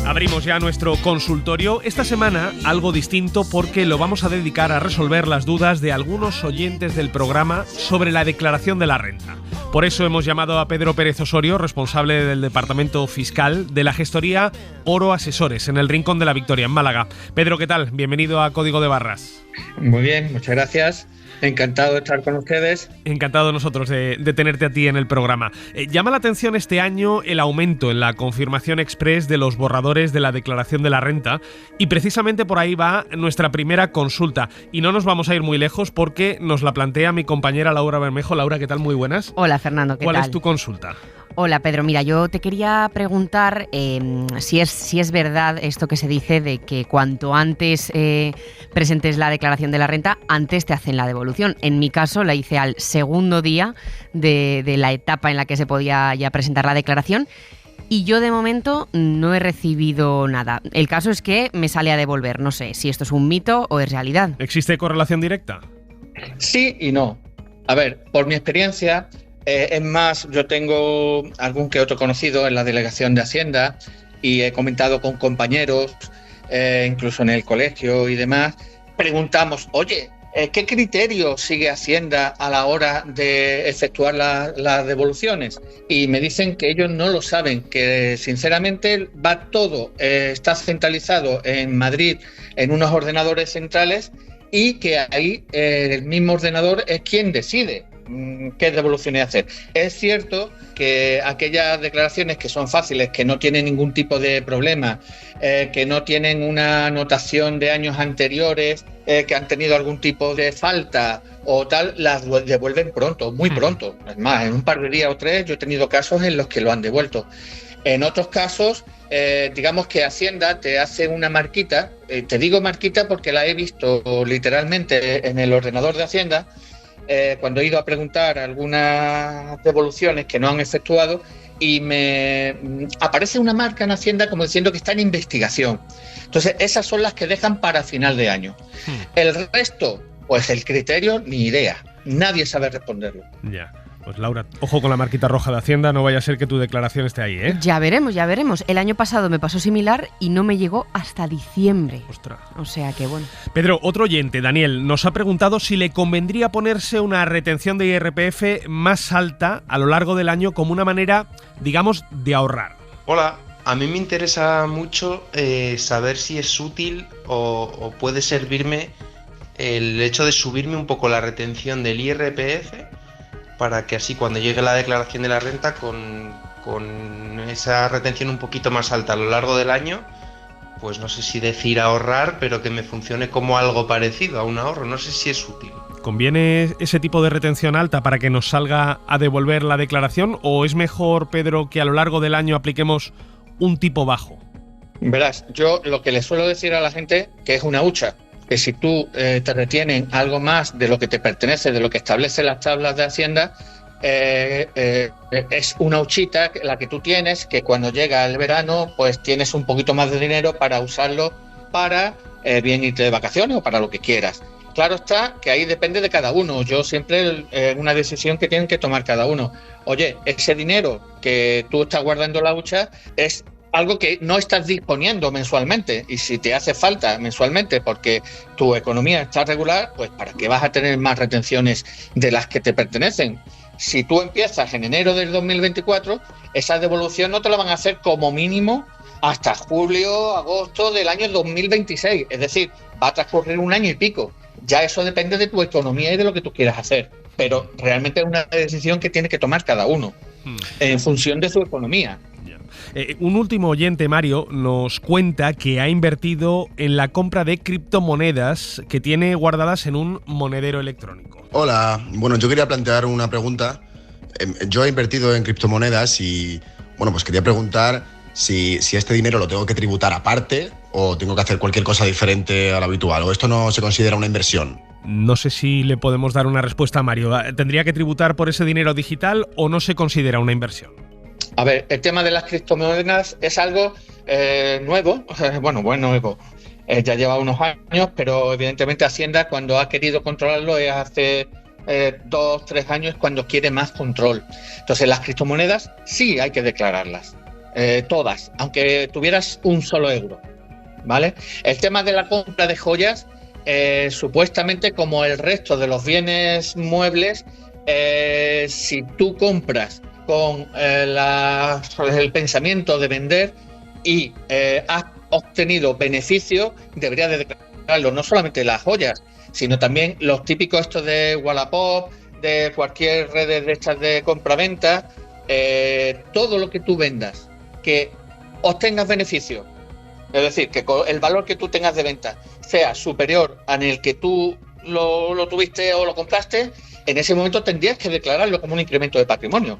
Abrimos ya nuestro consultorio. Esta semana algo distinto porque lo vamos a dedicar a resolver las dudas de algunos oyentes del programa sobre la declaración de la renta. Por eso hemos llamado a Pedro Pérez Osorio, responsable del Departamento Fiscal de la gestoría Oro Asesores, en el Rincón de la Victoria, en Málaga. Pedro, ¿qué tal? Bienvenido a Código de Barras. Muy bien, muchas gracias. Encantado de estar con ustedes. Encantado nosotros de tenerte a ti en el programa. Llama la atención este año el aumento en la confirmación express de los borradores de la declaración de la renta y precisamente por ahí va nuestra primera consulta. Y no nos vamos a ir muy lejos porque nos la plantea mi compañera Laura Bermejo. Laura, ¿qué tal? Muy buenas. Hola, Fernando, ¿qué tal? ¿Cuál es tu consulta? Hola, Pedro. Mira, yo te quería preguntar si es verdad esto que se dice de que cuanto antes presentes la declaración de la renta, antes te hacen la devolución. En mi caso la hice al segundo día de la etapa en la que se podía ya presentar la declaración y yo de momento no he recibido nada. El caso es que me sale a devolver. No sé si esto es un mito o es realidad. ¿Existe correlación directa? Sí y no. A ver, por mi experiencia... es más, yo tengo algún que otro conocido en la delegación de Hacienda y he comentado con compañeros, incluso en el colegio y demás, preguntamos, oye, ¿qué criterio sigue Hacienda a la hora de efectuar las devoluciones? Y me dicen que ellos no lo saben, que sinceramente va todo, está centralizado en Madrid en unos ordenadores centrales y que ahí el mismo ordenador es quien decide qué devoluciones hacer. Es cierto que aquellas declaraciones que son fáciles, que no tienen ningún tipo de problema, que no tienen una anotación de años anteriores, que han tenido algún tipo de falta o tal, las devuelven pronto, muy pronto. Es más, en un par de días o 3 yo he tenido casos en los que lo han devuelto. En otros casos, digamos que Hacienda te hace una marquita, te digo marquita porque la he visto literalmente en el ordenador de Hacienda, cuando he ido a preguntar algunas devoluciones que no han efectuado y me aparece una marca en Hacienda como diciendo que está en investigación. Entonces, esas son las que dejan para final de año. El resto, pues el criterio, ni idea. Nadie sabe responderlo. Ya. Pues Laura, ojo con la marquita roja de Hacienda, no vaya a ser que tu declaración esté ahí, ¿eh? Ya veremos, ya veremos. El año pasado me pasó similar y no me llegó hasta diciembre. Ostras. O sea que bueno. Pedro, otro oyente, Daniel, nos ha preguntado si le convendría ponerse una retención de IRPF más alta a lo largo del año como una manera, digamos, de ahorrar. Hola, a mí me interesa mucho saber si es útil o puede servirme el hecho de subirme un poco la retención del IRPF para que así cuando llegue la declaración de la renta con esa retención un poquito más alta a lo largo del año, pues no sé si decir ahorrar, pero que me funcione como algo parecido a un ahorro, no sé si es útil. ¿Conviene ese tipo de retención alta para que nos salga a devolver la declaración o es mejor, Pedro, que a lo largo del año apliquemos un tipo bajo? Verás, yo lo que le suelo decir a la gente que es una hucha, que si tú te retienen algo más de lo que te pertenece, de lo que establecen las tablas de Hacienda, es una huchita la que tú tienes, que cuando llega el verano pues tienes un poquito más de dinero para usarlo para bien irte de vacaciones o para lo que quieras. Claro está que ahí depende de cada uno. Yo siempre una decisión que tienen que tomar cada uno. Oye, ese dinero que tú estás guardando en la hucha es algo que no estás disponiendo mensualmente, y si te hace falta mensualmente porque tu economía está regular, pues ¿para qué vas a tener más retenciones de las que te pertenecen? Si tú empiezas en enero del 2024, esa devolución no te la van a hacer como mínimo hasta julio, agosto del año 2026, es decir, va a transcurrir un año y pico. Ya eso depende de tu economía y de lo que tú quieras hacer, pero realmente es una decisión que tiene que tomar cada uno en función de su economía. Un último oyente, Mario, nos cuenta que ha invertido en la compra de criptomonedas que tiene guardadas en un monedero electrónico. Hola, bueno, yo quería plantear una pregunta. Yo he invertido en criptomonedas y, bueno, pues quería preguntar si este dinero lo tengo que tributar aparte o tengo que hacer cualquier cosa diferente a lo habitual, o esto no se considera una inversión. No sé si le podemos dar una respuesta a Mario. ¿Tendría que tributar por ese dinero digital o no se considera una inversión? A ver, el tema de las criptomonedas es algo nuevo, nuevo. Ya lleva unos años, pero evidentemente Hacienda cuando ha querido controlarlo es hace 2-3 años cuando quiere más control. Entonces las criptomonedas sí hay que declararlas, todas, aunque tuvieras un solo euro, ¿vale? El tema de la compra de joyas, supuestamente como el resto de los bienes muebles, si tú compras con el pensamiento de vender y has obtenido beneficio, deberías de declararlo, no solamente las joyas, sino también los típicos estos de Wallapop, de cualquier red de estas de compraventa, todo lo que tú vendas, que obtengas beneficio, es decir, que el valor que tú tengas de venta sea superior al que tú lo tuviste o lo compraste, en ese momento tendrías que declararlo como un incremento de patrimonio.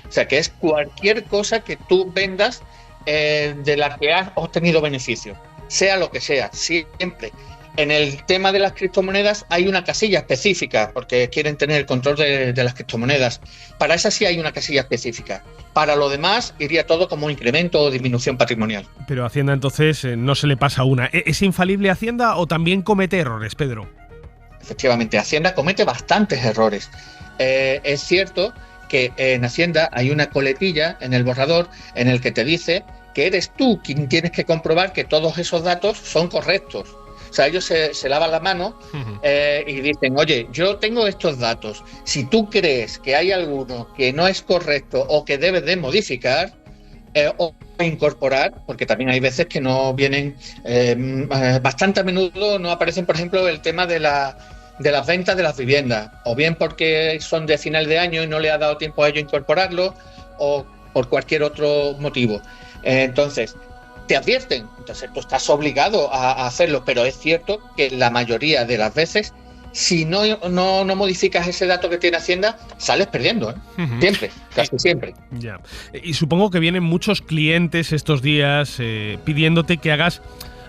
O sea, que es cualquier cosa que tú vendas de la que has obtenido beneficio, sea lo que sea, siempre. En el tema de las criptomonedas hay una casilla específica, porque quieren tener el control de las criptomonedas. Para esa sí hay una casilla específica. Para lo demás iría todo como incremento o disminución patrimonial. Pero Hacienda entonces no se le pasa una. ¿Es infalible Hacienda o también comete errores, Pedro? Efectivamente, Hacienda comete bastantes errores. Es cierto que en Hacienda hay una coletilla en el borrador en el que te dice que eres tú quien tienes que comprobar que todos esos datos son correctos. O sea, ellos se lavan la mano y dicen, oye, yo tengo estos datos. Si tú crees que hay alguno que no es correcto o que debes de modificar o incorporar, porque también hay veces que no vienen, bastante a menudo no aparecen, por ejemplo, el tema de las ventas de las viviendas, o bien porque son de final de año y no le ha dado tiempo a ellos incorporarlo, o por cualquier otro motivo. Entonces, te advierten, entonces tú estás obligado a hacerlo, pero es cierto que la mayoría de las veces, si no modificas ese dato que tiene Hacienda, sales perdiendo, siempre, casi siempre. Ya. Y supongo que vienen muchos clientes estos días pidiéndote que hagas,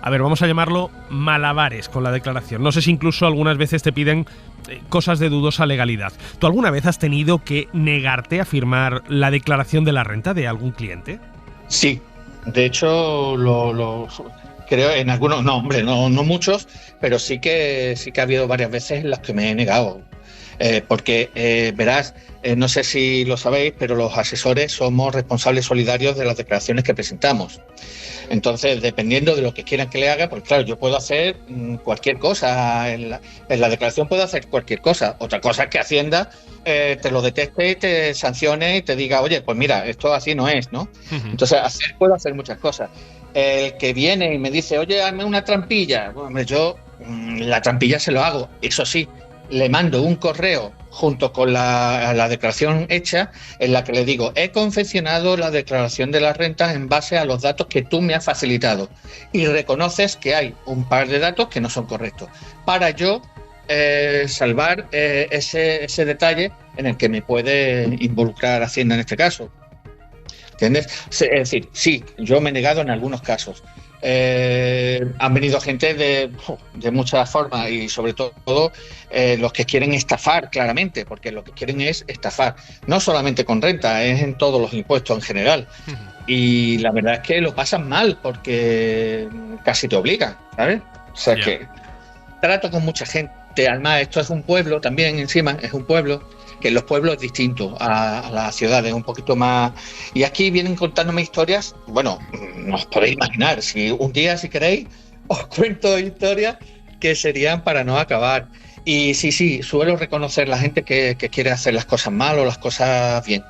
a ver, vamos a llamarlo malabares con la declaración. No sé si incluso algunas veces te piden cosas de dudosa legalidad. ¿Tú alguna vez has tenido que negarte a firmar la declaración de la renta de algún cliente? Sí. De hecho, creo en algunos, no muchos, pero sí que ha habido varias veces en las que me he negado. Porque, verás, no sé si lo sabéis, pero los asesores somos responsables solidarios de las declaraciones que presentamos. Entonces, dependiendo de lo que quieran que le haga, pues claro, yo puedo hacer cualquier cosa. En la declaración puedo hacer cualquier cosa. Otra cosa es que Hacienda te lo detecte y te sancione y te diga, oye, pues mira, esto así no es, ¿no? Entonces, puedo hacer muchas cosas. El que viene y me dice, oye, hazme una trampilla, bueno, yo la trampilla se lo hago. Eso sí, le mando un correo junto con la declaración hecha en la que le digo, he confeccionado la declaración de las rentas en base a los datos que tú me has facilitado y reconoces que hay un par de datos que no son correctos para yo salvar ese detalle en el que me puede involucrar Hacienda en este caso. ¿Entiendes? Es decir, sí, yo me he negado en algunos casos. Han venido gente de muchas formas y sobre todo los que quieren estafar claramente, porque lo que quieren es estafar, no solamente con renta, es en todos los impuestos en general. Y la verdad es que lo pasan mal porque casi te obligan, ¿sabes? O sea que trato con mucha gente. Además, esto es un pueblo también, encima, es un pueblo, que en los pueblos es distinto a las ciudades, un poquito más. Y aquí vienen contándome historias, bueno, no os podéis imaginar, si un día, si queréis, os cuento historias que serían para no acabar. Y sí, suelo reconocer la gente que quiere hacer las cosas mal o las cosas bien.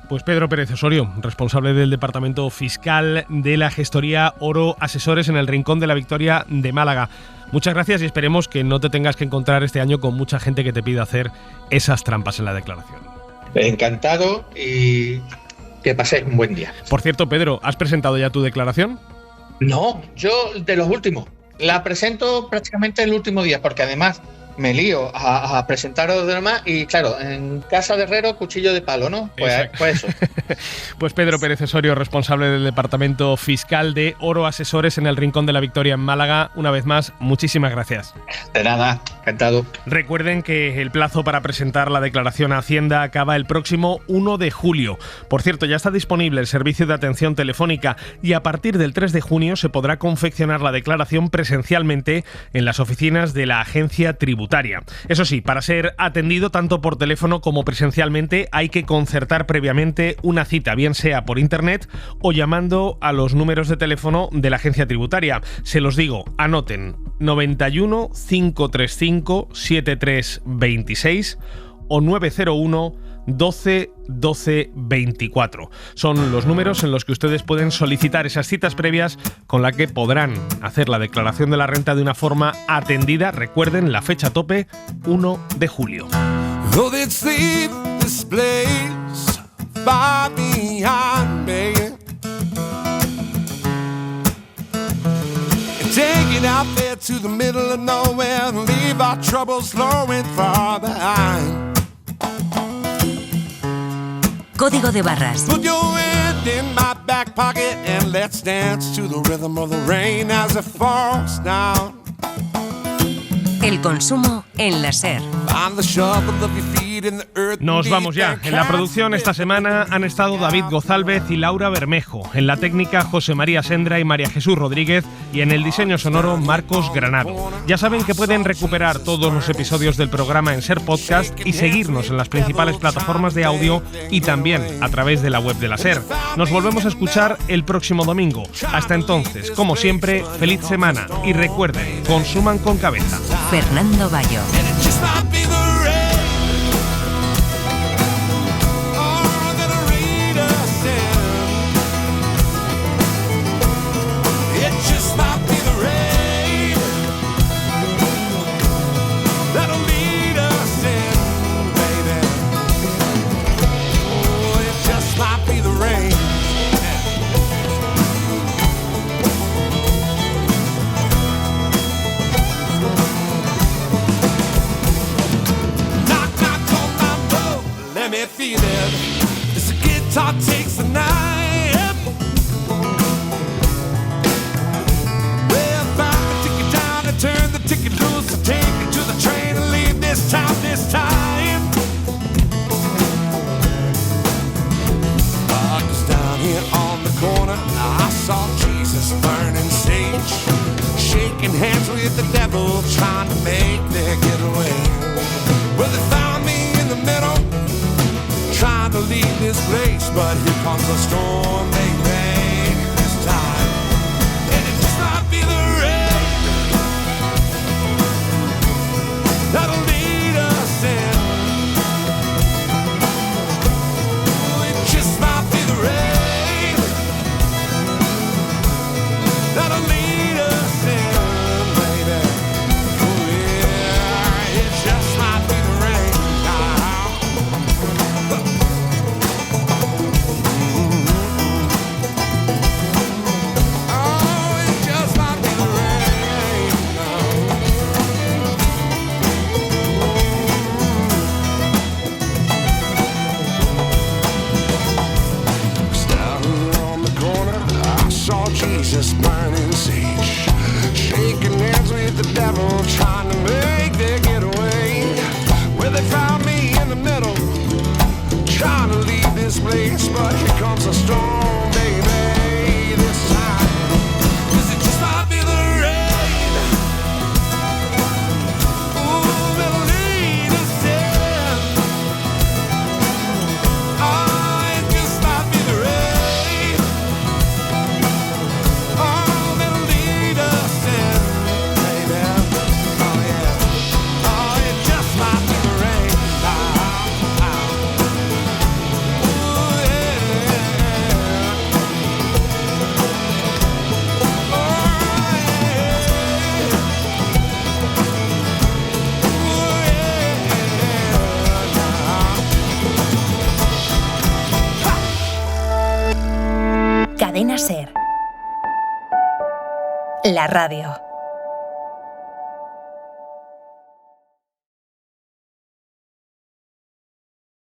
Pues Pedro Pérez Osorio, responsable del Departamento Fiscal de la Gestoría Oro Asesores en el Rincón de la Victoria de Málaga. Muchas gracias y esperemos que no te tengas que encontrar este año con mucha gente que te pida hacer esas trampas en la declaración. Encantado y que paséis un buen día. Por cierto, Pedro, ¿has presentado ya tu declaración? No, yo de los últimos. La presento prácticamente el último día porque además me lío a presentaros de demás y claro, en casa de herrero, cuchillo de palo, ¿no? Pues eso. Pues Pedro Pérez Osorio, responsable del Departamento Fiscal de Oro Asesores en el Rincón de la Victoria en Málaga. Una vez más, muchísimas gracias. De nada, encantado. Recuerden que el plazo para presentar la declaración a Hacienda acaba el próximo 1 de julio. Por cierto, ya está disponible el servicio de atención telefónica y a partir del 3 de junio se podrá confeccionar la declaración presencialmente en las oficinas de la agencia tributaria. Eso sí, para ser atendido tanto por teléfono como presencialmente hay que concertar previamente una cita, bien sea por internet o llamando a los números de teléfono de la agencia tributaria. Se los digo, anoten 91 535 7326 o 901 12 12 24. Son los números en los que ustedes pueden solicitar esas citas previas con la que podrán hacer la declaración de la renta de una forma atendida. Recuerden la fecha tope, 1 de julio. Take it out there to the middle of nowhere and leave our troubles flowing far behind. Código de Barras. Put your hand in my back pocket and let's dance to the rhythm of the rain as it falls down. El consumo en la SER. Nos vamos ya. En la producción esta semana han estado David Gozálvez y Laura Bermejo. En la técnica, José María Sendra y María Jesús Rodríguez. Y en el diseño sonoro, Marcos Granado. Ya saben que pueden recuperar todos los episodios del programa en SER Podcast y seguirnos en las principales plataformas de audio y también a través de la web de la SER. Nos volvemos a escuchar el próximo domingo. Hasta entonces, como siempre, feliz semana y recuerden, consuman con cabeza. Fernando Bayo. Feel it. This guitar takes the night. Well, if I could take it down and turn the ticket loose and take it to the train and leave this town this time. Cause down here on the corner, I saw Jesus burning sage, shaking hands with the devil, trying to make their getaway. Well, they found me in the middle, trying to leave this place, but here comes a storm, baby, this time. And it just might be the rain that'll lead us in. It just might be the rain that'll lead us in, baby. Oh yeah, it just might be the rain. Jesus burning sage, shaking hands with the devil, trying to make their getaway. Well, they found me in the middle, trying to leave this place, but here comes a storm, baby, this time. 'Cause it just might be the rain, ooh, that'll lead us in. Oh, it just might be the rain. Cadena SER. La radio.